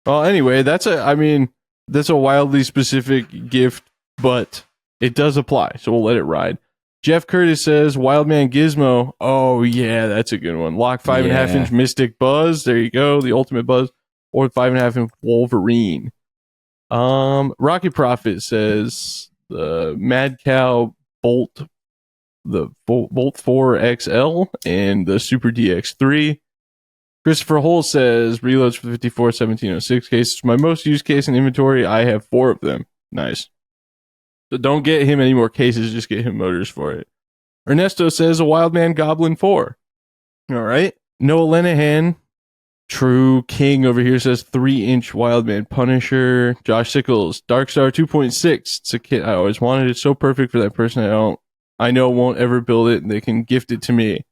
A: Well, anyway, that's a wildly specific gift, but it does apply, so we'll let it ride. Jeff Curtis says Wildman Gizmo. Oh yeah, that's a good one. Lock 5.5 inch Mystic Buzz. There you go, the ultimate Buzz, or 5.5 inch Wolverine. Rocket Prophet says the Mad Cow Bolt the Bolt 4 XL and the Super DX3. Christopher Hull says reloads for the 54-1706 case. It's my most used case in inventory. I have 4 of them. Nice. So don't get him any more cases. Just get him motors for it. Ernesto says a Wildman Goblin 4. All right. Noah Lenahan, True King over here, says 3-inch Wildman Punisher. Josh Sickles, Darkstar 2.6. It's a kit I always wanted. It's so perfect for that person I know won't ever build it, and they can gift it to me.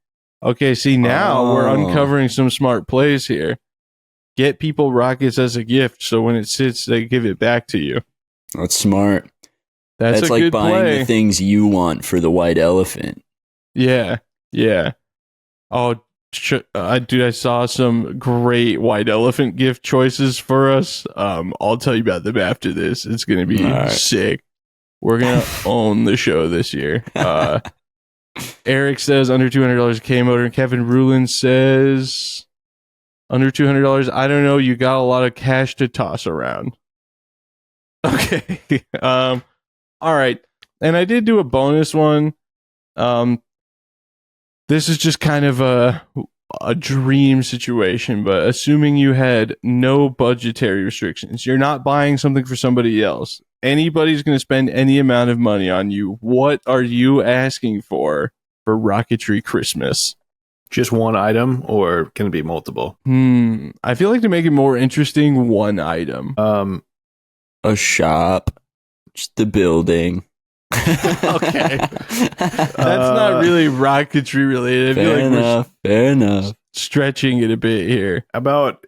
A: Okay, see, now we're uncovering some smart plays here. Get people rockets as a gift, so when it sits, they give it back to you.
C: That's smart.
A: That's a
C: like
A: good
C: buying
A: play.
C: the things you want for the white elephant.
A: Yeah. Oh, dude, I saw some great white elephant gift choices for us. I'll tell you about them after this. It's going to be sick. We're going to own the show this year. Eric says under $200 a K-Motor. And Kevin Rulin says under $200. I don't know. You got a lot of cash to toss around. Okay. All right. And I did do a bonus one. This is just kind of a dream situation, but assuming you had no budgetary restrictions, you're not buying something for somebody else. Anybody's going to spend any amount of money on you. What are you asking for Rocketry Christmas?
B: Just one item, or can it be multiple?
A: I feel like to make it more interesting, one item.
C: A shop, just the building.
A: Okay. That's not really rocketry related. I feel like
C: fair enough.
A: Stretching it a bit here.
B: About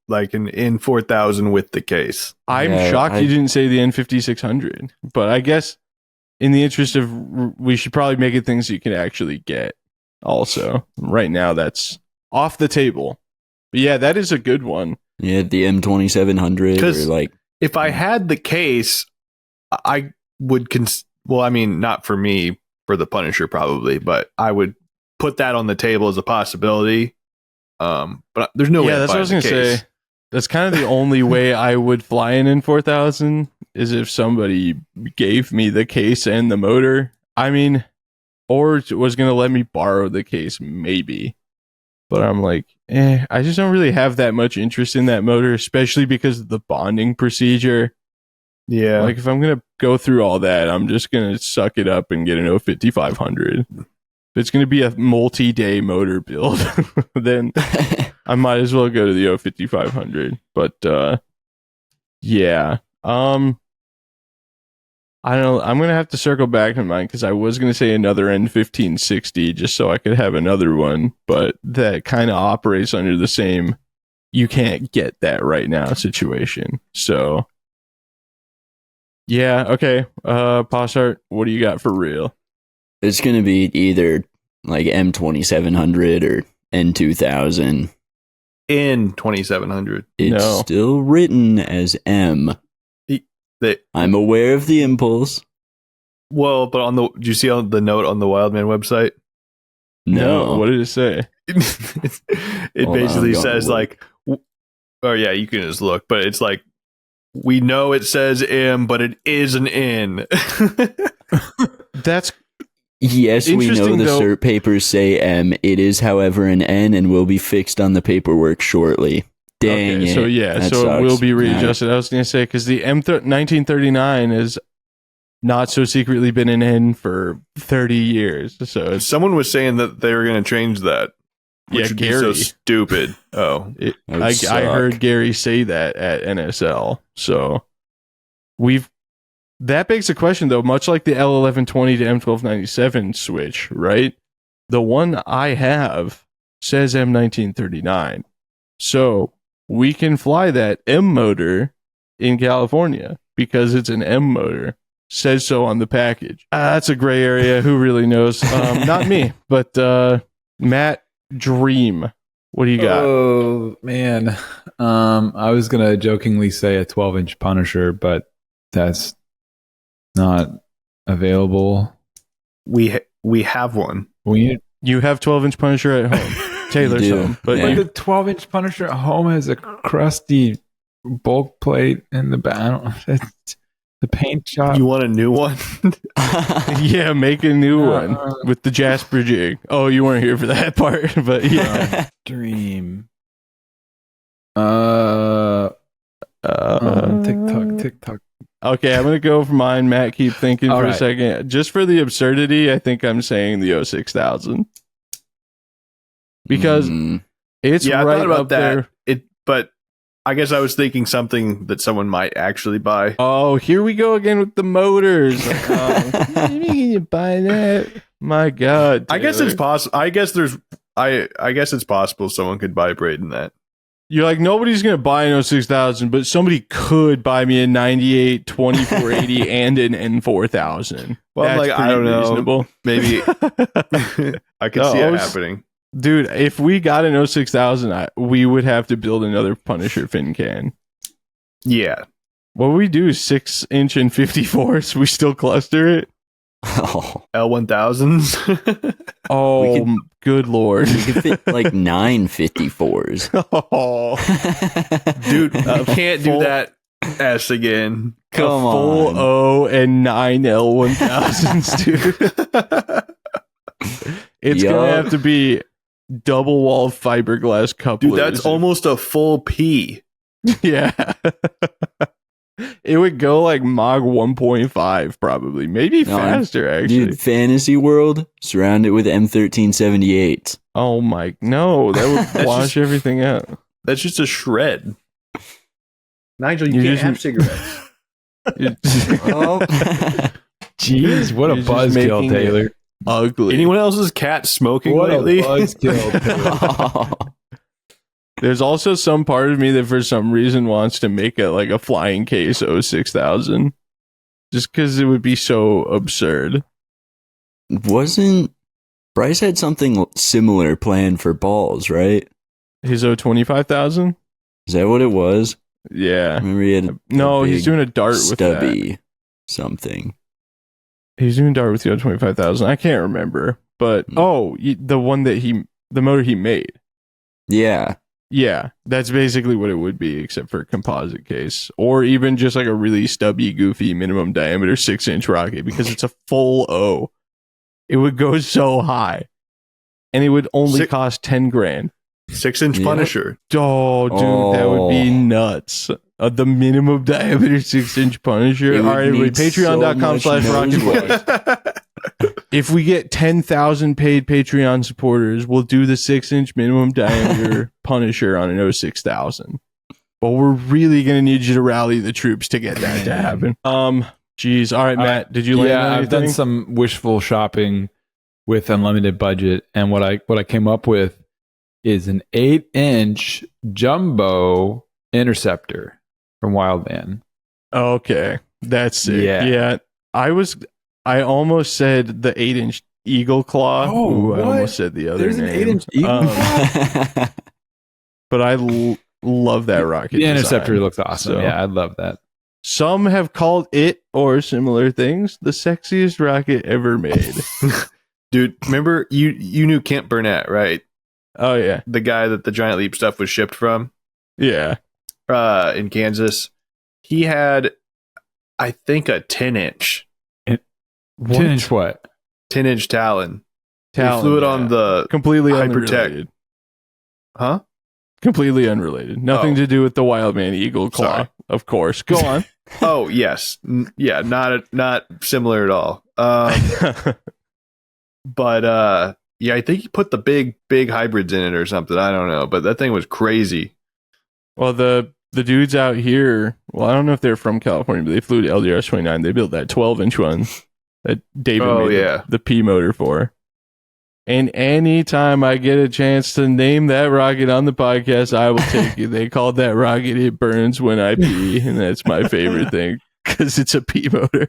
B: like an N4000 with the case.
A: I'm shocked you didn't say the N5600, but I guess in the interest of we should probably make it things you can actually get. Also, right now that's off the table. But yeah, that is a good one.
C: Yeah, the M2700 or like.
B: If I had the case, I would well, I mean, not for me, for the Punisher probably, but I would put that on the table as a possibility. But there's no way.
A: Yeah, that's what I was gonna say. That's kind of the only way I would fly an N4000 is if somebody gave me the case and the motor. I mean, or was gonna let me borrow the case, maybe. But I'm like, I just don't really have that much interest in that motor, especially because of the bonding procedure.
B: Yeah.
A: Like, if I'm going to go through all that, I'm just going to suck it up and get an 05500. If it's going to be a multi-day motor build, then I might as well go to the 05500. But, yeah. I don't know. I'm going to have to circle back on mine because I was going to say another N1560 just so I could have another one, but that kind of operates under the same you can't get that right now situation. So, yeah, okay. Poshart, what do you got for real?
C: It's going to be either like M2700 or N2000.
B: N2700.
C: It's still written as M. I'm aware of the impulse.
B: Well, but did you see on the note on the Wildman website?
C: No.
A: What did it say?
B: It basically says like, oh yeah, you can just look, but it's like, we know it says M, but it is an N.
A: That's
C: yes, we know the cert papers say M. It is, however, an N and will be fixed on the paperwork shortly. Dang it.
A: So yeah,
C: that
A: so
C: sucks.
A: it will be readjusted. Right. I was going to say, because the M1939 has not so secretly been an N for 30 years. So
B: someone was saying that they were going to change that. Which would
A: Gary.
B: Be so stupid. Oh,
A: I heard Gary say that at NSL. So that begs the question though, much like the L1120 to M1297 switch, right? The one I have says M1939. So we can fly that M motor in California because it's an M motor. Says so on the package. That's a gray area. Who really knows? Not me, but Matt Dream. What do you got?
D: Oh, man. I was going to jokingly say a 12-inch Punisher, but that's not available.
B: We have one.
A: You have 12-inch Punisher at home. Taylor's home. But
D: the 12-inch Punisher at home has a crusty bulk plate in the back. The paint job.
B: You want a new one?
A: Yeah, make a new one with the Jasper jig. Oh, you weren't here for that part, but yeah.
D: Dream. TikTok.
A: Okay, I'm gonna go for mine. Matt, keep thinking
D: All
A: for a
D: right.
A: second. Just for the absurdity, I think I'm saying the 06000 because it's
B: Yeah,
A: right
B: I thought about
A: up
B: that.
A: there.
B: But I guess I was thinking something that someone might actually buy.
A: Oh, here we go again with the motors. You buy that? My God,
B: I guess it's
A: Taylor.
B: possible. I guess it's possible someone could buy Braden that.
A: You're like, nobody's gonna buy an 06000, but somebody could buy me a 98 2480 and an N4000.
B: Well, I'm
A: That's
B: like, I
A: pretty
B: don't know.
A: reasonable.
B: Maybe I could see it happening.
A: Dude, if we got an 06000, we would have to build another Punisher fin can.
B: Yeah.
A: What would we do? 6-inch and 54s? We still cluster it?
C: Oh,
B: L1000s.
A: Oh,
C: We could-
A: good lord.
C: you could fit like 9 54s.
A: Oh,
B: Dude, you can't do
A: full-
B: that S again.
C: Come
A: a full
C: on.
A: O and 9 L1000s, dude. It's
C: Yup.
A: gonna have to be double wall fiberglass couplers.
B: Dude, that's almost a full P.
A: Yeah. It would go like Mach 1.5 probably. Maybe
C: No,
A: faster actually.
C: Dude, Fantasy World, surround it with M1378.
A: Oh my, no, that would
B: That's
A: wash
B: just-
A: everything out.
B: That's just a shred. Nigel,
A: you can't have
B: cigarettes.
C: Oh.
D: Jeez, what a
A: You're just
D: buzzkill,
A: making it
D: Taylor.
A: Ugly.
B: Anyone else's cat smoking
D: What
B: lately?
D: a buzzkill, Taylor.
A: There's also some part of me that for some reason wants to make it like a flying case 06000. Just because it would be so absurd.
C: Wasn't Bryce had something similar planned for balls, right?
A: His 025,000?
C: Is that what it was? I
A: Yeah.
C: remember he had a
A: No, he's
C: big
A: doing a dart with that.
C: stubby something.
A: He's doing dart with the 025,000. I can't remember. But, the one that the motor he made.
C: Yeah.
A: Yeah, that's basically what it would be, except for a composite case, or even just like a really stubby, goofy minimum diameter 6-inch rocket because it's a full O. It would go so high, and it would only cost 10 grand.
B: 6-inch
C: Yeah.
B: Punisher.
A: Oh, dude, that would be
C: Oh.
A: nuts. The minimum diameter 6-inch Punisher.
C: It
A: All
C: would
A: right,
C: need
A: wait, patreon.com/rocket
C: so much
A: boys. If we get 10,000 paid Patreon supporters, we'll do the 6-inch minimum diameter Punisher on an 06000. But we're really going to need you to rally the troops to get that to happen. Geez. All right, Matt, did you land on
D: I've
A: anything?
D: done some wishful shopping with unlimited budget, and what I came up with is an 8-inch jumbo interceptor from Wildman.
A: Okay. That's sick.
D: Yeah.
A: Yeah. I almost said the 8-inch Eagle Claw.
D: Oh,
A: Ooh, I
D: what?
A: almost said the other
D: There's an
A: name.
D: 8-inch Eagle
A: But I love that rocket.
D: The interceptor
A: design.
D: looks awesome.
A: So-
D: Yeah, I love that.
A: Some have called it or similar things the sexiest rocket ever made.
B: Dude, remember you knew Kent Burnett, right?
A: Oh yeah,
B: The guy that the Giant Leap stuff was shipped from
A: yeah.
B: in Kansas. He had, I think, a 10-inch
D: 10-inch what?
B: 10-inch Talon.
A: Talon,
B: He flew it
A: yeah.
B: on the
A: Completely
B: Hypertech.
A: unrelated.
B: huh?
A: Completely unrelated. Nothing
B: Oh.
A: to do with the Wildman Eagle Claw.
B: Sorry.
A: Of course. Go on.
B: Oh yes, yeah, not similar at all. But yeah, I think he put the big hybrids in it or something. I don't know, but that thing was crazy.
A: Well, the dudes out here, well, I don't know if they're from California, but they flew to LDRS 29. They built that 12-inch one that David
B: Oh,
A: made
B: yeah.
A: the P motor for. And anytime I get a chance to name that rocket on the podcast, I will take it. They called that rocket "It Burns When I Pee," and that's my favorite thing because it's a P motor.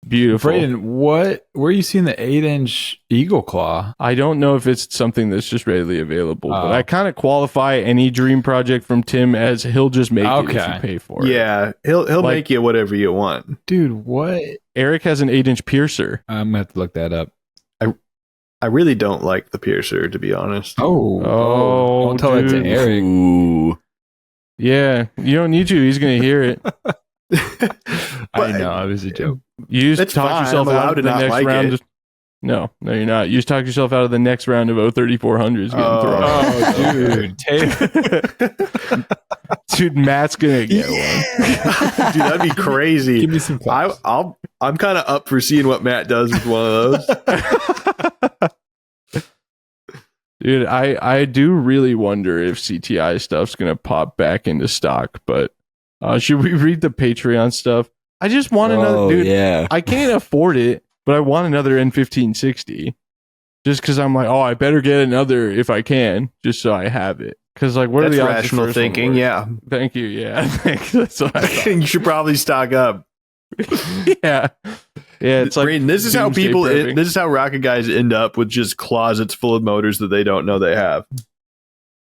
A: Beautiful.
D: Braden, where are you seeing the 8-inch Eagle Claw?
A: I don't know if it's something that's just readily available, but
D: Oh.
A: I kind of qualify any dream project from Tim as he'll just make it if
D: Okay.
A: you pay for it.
B: Yeah, he'll
A: Like-
B: make you whatever you want.
D: Dude, what?
A: Eric has an 8-inch piercer.
D: I'm going to have to look that up.
B: I really don't like the piercer, to be honest.
A: Oh,
D: don't tell that to
A: dude.
D: Eric.
C: Ooh.
A: Yeah, you don't need to. He's going to hear it.
D: I know, it was a joke.
A: You just
B: That's
A: talk
B: fine.
A: yourself
B: I'm allowed
A: out
B: to
A: of the
B: not
A: next
B: like
A: round.
B: it.
A: No, you're not. You just talk yourself out of the next round of 03400s getting thrown.
D: Oh, dude. Taylor.
A: Dude, Matt's gonna get one.
B: Dude, that'd be crazy.
D: Give me some props.
B: I'm kind of up for seeing what Matt does with one of those.
A: Dude, I do really wonder if CTI stuff's gonna pop back into stock, but should we read the Patreon stuff? I just want another, dude.
C: Yeah.
A: I can't afford it, but I want another N1560. Just because I'm like, oh, I better get another if I can, just so I have it. Because like, what
B: That's
A: are the odds the
B: rational
A: first one
B: thinking.
A: works?
B: Yeah,
A: Thank you. Yeah, that's what I thought.
B: you should probably stock up.
A: Yeah, it's like
B: Braden, this is how
A: doomsday
B: people.
A: prepping.
B: This is how rocket guys end up with just closets full of motors that they don't know they have.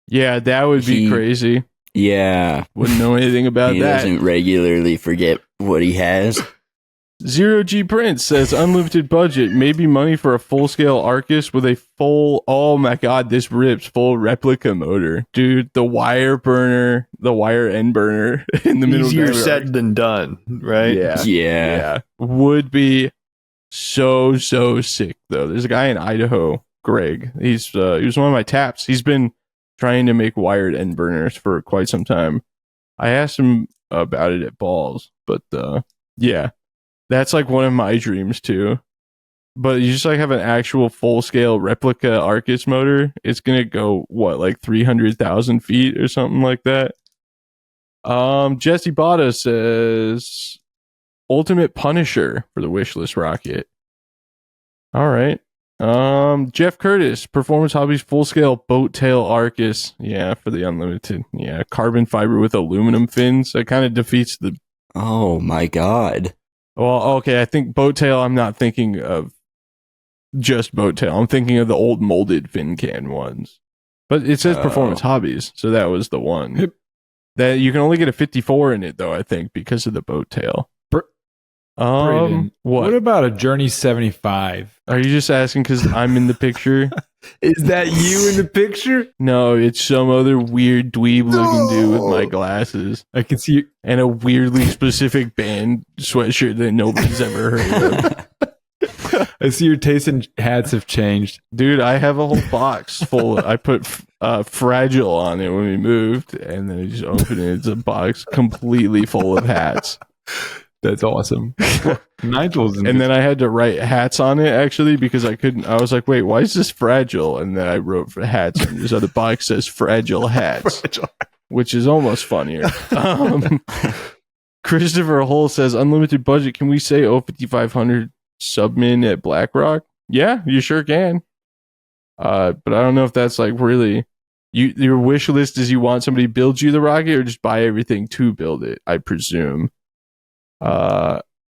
A: Yeah, that would be
C: He-
A: crazy.
C: Yeah.
A: Wouldn't know anything about
C: He
A: that.
C: doesn't regularly forget what he has.
A: Zero G Prince says unlimited budget, maybe money for a full scale Arcus with a full, oh my god, this rips, full replica motor. Dude, the wire end burner in the middle.
B: Easier
A: of the
B: said than done, right?
A: Yeah.
C: Yeah.
A: Would be so sick though. There's a guy in Idaho, Greg. He was one of my taps. He's been trying to make wired end burners for quite some time. I asked him about it at Balls, but yeah. That's like one of my dreams too. But you just like have an actual full scale replica Arcus motor. It's gonna go what, like 300,000 feet or something like that. Jesse Bada says Ultimate Punisher for the wishlist rocket. All right. Jeff Curtis, Performance Hobbies full scale boat tail Arcus. Yeah, for the unlimited. Yeah, carbon fiber with aluminum fins. That kind of defeats the.
C: Oh my god.
A: Well, okay, I think boat tail. I'm not thinking of just boat tail. I'm thinking of the old molded fin can ones. But it says Performance Hobbies, so that was the one. That you can only get a 54 in it though, I think, because of the boat tail.
D: Braden,
A: What?
D: what about a Journey 75?
A: Are you just asking because I'm in the picture?
D: Is that you in the picture?
A: No, it's some other weird dweeb looking dude with my glasses
D: I can see you.
A: and a weirdly specific band sweatshirt that nobody's ever heard of.
D: I see your taste in hats have changed.
A: Dude, I have a whole box full. I put Fragile on it when we moved, and then I just opened it. It's a box completely full of hats.
D: That's awesome. Nigel's in
A: And then I had to write hats on it actually because I couldn't. I was like, wait, why is this fragile? And then I wrote for hats, and this other box says fragile hats, which is almost funnier. Christopher Hull says unlimited budget. Can we say 5500 submin at BlackRock? Yeah, you sure can. But I don't know if that's like really your wish list is you want somebody to build you the rocket or just buy everything to build it, I presume.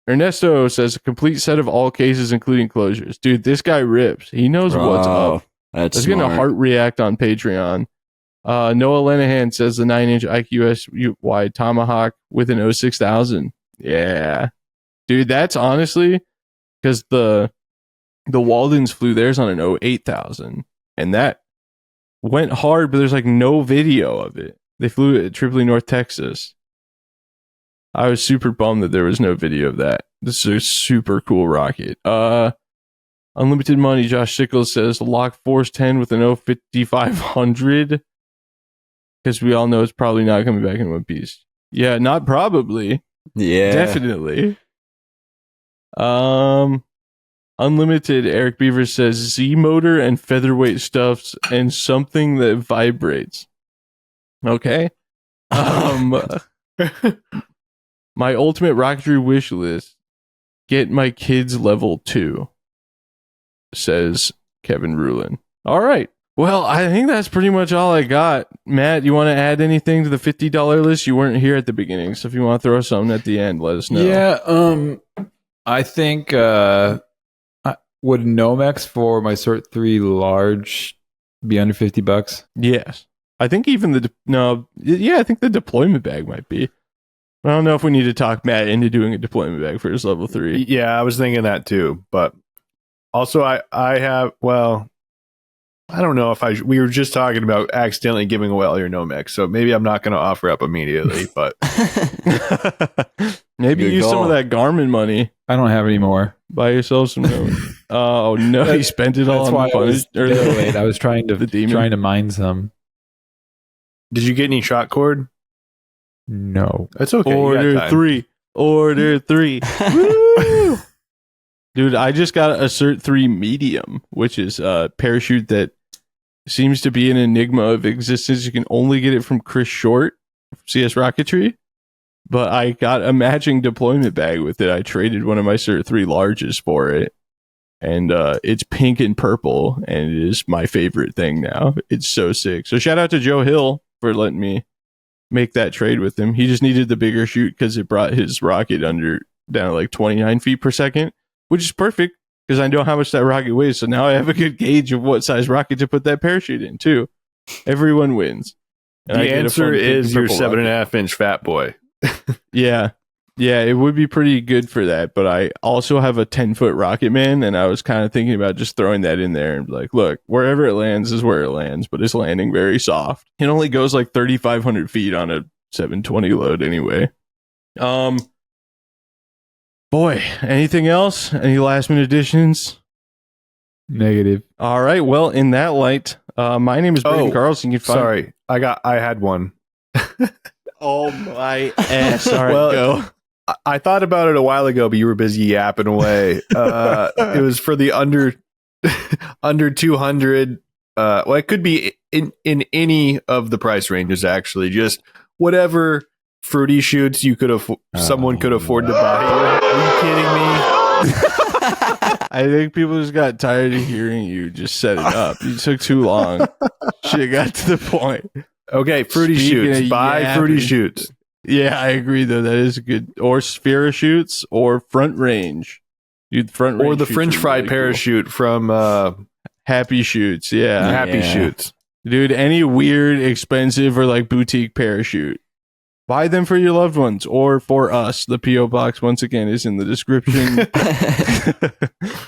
A: Ernesto says a complete set of all cases, including closures. Dude, this guy rips. He knows what's up.
C: That's
A: Let's get a
C: smart.
A: heart react on Patreon. Noah Lenahan says the 9-inch IQS wide Tomahawk with an 06000. Yeah. Dude, that's honestly because the Waldens flew theirs on an 08000 and that went hard, but there's like no video of it. They flew it at Tripoli, North Texas. I was super bummed that there was no video of that. This is a super cool rocket. Unlimited money, Josh Sickles says Lock Force 10 with an 05500. Because we all know it's probably not coming back in one piece. Yeah, not probably.
C: Yeah.
A: Definitely. Unlimited, Eric Beaver says Z motor and featherweight stuffs and something that vibrates. Okay. My ultimate rocketry wish list: get my kids level 2, says Kevin Rulin. All right. Well, I think that's pretty much all I got. Matt, you want to add anything to the $50 list? You weren't here at the beginning, so if you want to throw something at the end, let us know.
D: Yeah, I think would Nomex for my Cert 3 large be under $50?
A: Yes. I think even I think the deployment bag might be. I don't know if we need to talk Matt into doing a deployment bag for his level 3.
B: Yeah, I was thinking that too. But also, I have, well, I don't know if we were just talking about accidentally giving away all your Nomex, so maybe I'm not going to offer up immediately, but
A: Maybe
C: Good
A: use some
C: call.
A: of that Garmin money.
D: I don't have any more.
A: Buy yourself some. Oh no, he spent it all
D: That's
A: on
D: why
A: the
D: I was
A: punish- or the-
D: delayed. I was trying
A: the demon.
D: to mine some.
B: Did you get any shot cord?
D: No.
B: That's okay. you got
A: Order
B: time.
A: 3. Order 3. Woo! Dude, I just got a Cert 3 medium, which is a parachute that seems to be an enigma of existence. You can only get it from Chris Short, CS Rocketry. But I got a matching deployment bag with it. I traded one of my Cert 3 larges for it. And it's pink and purple, and it is my favorite thing now. It's so sick. So shout out to Joe Hill for letting me make that trade with him. He just needed the bigger chute because it brought his rocket down to like 29 feet per second, which is perfect because I know how much that rocket weighs. So now I have a good gauge of what size rocket to put that parachute in too. Everyone wins. And I
B: The
A: get a
B: answer
A: fun pink
B: is
A: and
B: your
A: purple rocket.
B: 7.5-inch Fat Boy.
A: Yeah. Yeah, it would be pretty good for that. But I also have a 10-foot Rocket Man, and I was kind of thinking about just throwing that in there and be like, look, wherever it lands is where it lands, but it's landing very soft. It only goes like 3,500 feet on a 720 load anyway. Boy, anything else? Any last minute additions?
D: Negative.
A: All right. Well, in that light, my name is Braden Carlson. You can find
B: Sorry, I had one.
A: Oh my ass. All right,
B: Well,
A: go.
B: I thought about it a while ago, but you were busy yapping away. It was for the under 200. Well, it could be in any of the price ranges. Actually, just whatever fruity shoots you could someone could afford to buy. Are you kidding me?
A: I think people just got tired of hearing you just set it up. You took too long. Should have got to the point.
B: Okay, fruity
A: Speaking
B: shoots.
A: of
B: Buy
A: yapping.
B: fruity shoots.
A: Yeah, I agree though. That is good. Or Sphera shoots or front range. Dude, front range
B: Or the
A: shoots
B: French
A: are
B: fry
A: really cool.
B: parachute from
A: Happy shoots. Yeah.
B: Happy
C: Yeah.
B: Shoots.
A: Dude, any weird, expensive, or like boutique parachute. Buy them for your loved ones or for us. The P.O. Box, once again, is in the description.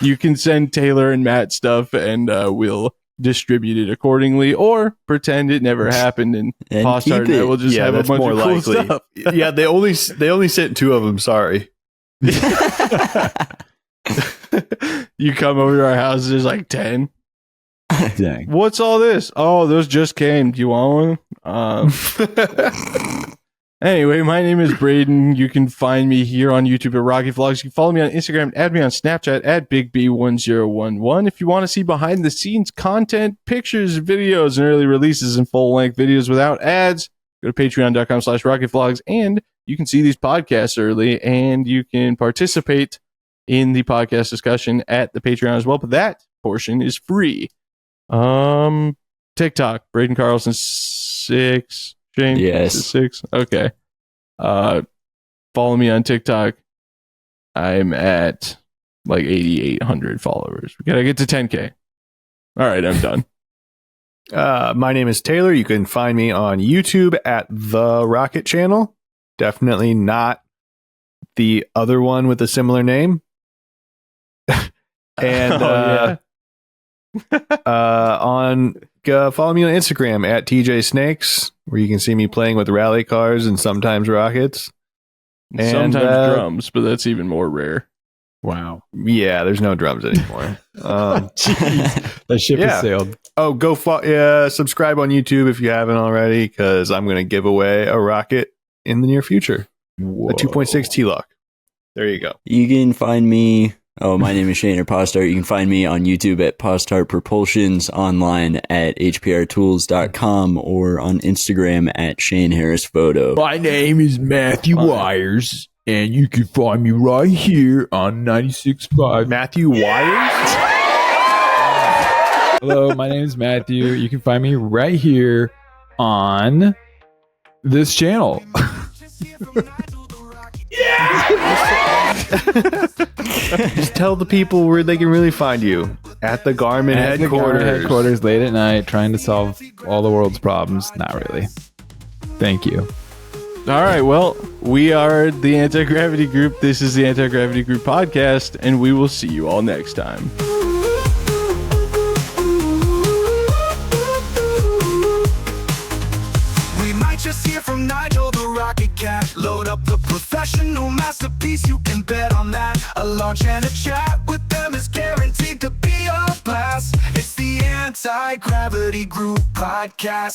A: You can send Taylor and Matt stuff and we'll distribute it accordingly or pretend it never happened and
C: And
A: Pasta
C: keep
A: and I
C: it.
A: will just
B: Yeah,
A: have a
B: that's
A: bunch
B: more
A: of cool
B: likely.
A: stuff.
B: Yeah, they only sent 2 of them. Sorry.
A: You come over to our house, there's like 10.
D: Dang.
A: What's all this? Oh, those just came. Do you want one? Anyway, my name is Braden. You can find me here on YouTube at Rocky Vlogs. You can follow me on Instagram, add me on Snapchat at BigB1011. If you want to see behind the scenes content, pictures, videos, and early releases and full length videos without ads, go to patreon.com/RocketVlogs and you can see these podcasts early and you can participate in the podcast discussion at the Patreon as well. But that portion is free. TikTok, Braden Carlson 6. Shane?
C: Yes.
A: Is it 6? Okay. Follow me on TikTok. I'm at like 8,800 followers. We gotta get to 10K. All right, I'm done.
B: My name is Taylor. You can find me on YouTube at The Rocket Channel. Definitely not the other one with a similar name. And
A: Oh,
B: follow me on Instagram at TJ Snakes, where you can see me playing with rally cars and sometimes rockets. And,
A: sometimes drums, but that's even more rare.
D: Wow.
B: Yeah, there's no drums anymore.
D: That ship
B: Yeah.
D: has sailed.
B: Go subscribe on YouTube if you haven't already, because I'm going to give away a rocket in the near future.
D: Whoa.
B: A 2.6 T-Lock. There you go.
C: You can find me. Oh, my name is Shane or Postart. You can find me on YouTube at Postart Propulsions, online at hprtools.com, or on Instagram at Shane Harris Photo.
D: My name is Matthew Wires, and you can find me right here on 96.5.
B: Matthew Wires?
D: Hello, my name is Matthew. You can find me right here on this channel.
B: Just tell the people where they can really find you. At the Garmin
D: At the
B: headquarters.
D: Garmin headquarters late at night, trying to solve all the world's problems. Not really. Thank you.
A: All right, well, we are the Anti-Gravity Group. This is the Anti-Gravity Group podcast, and we will see you all next time.
E: We might just hear from Nigel the Rocket Cat. that. Load up the professional masterpiece, you can bet on that. A launch and a chat with them is guaranteed to be a blast. It's the Anti-Gravity Group Podcast.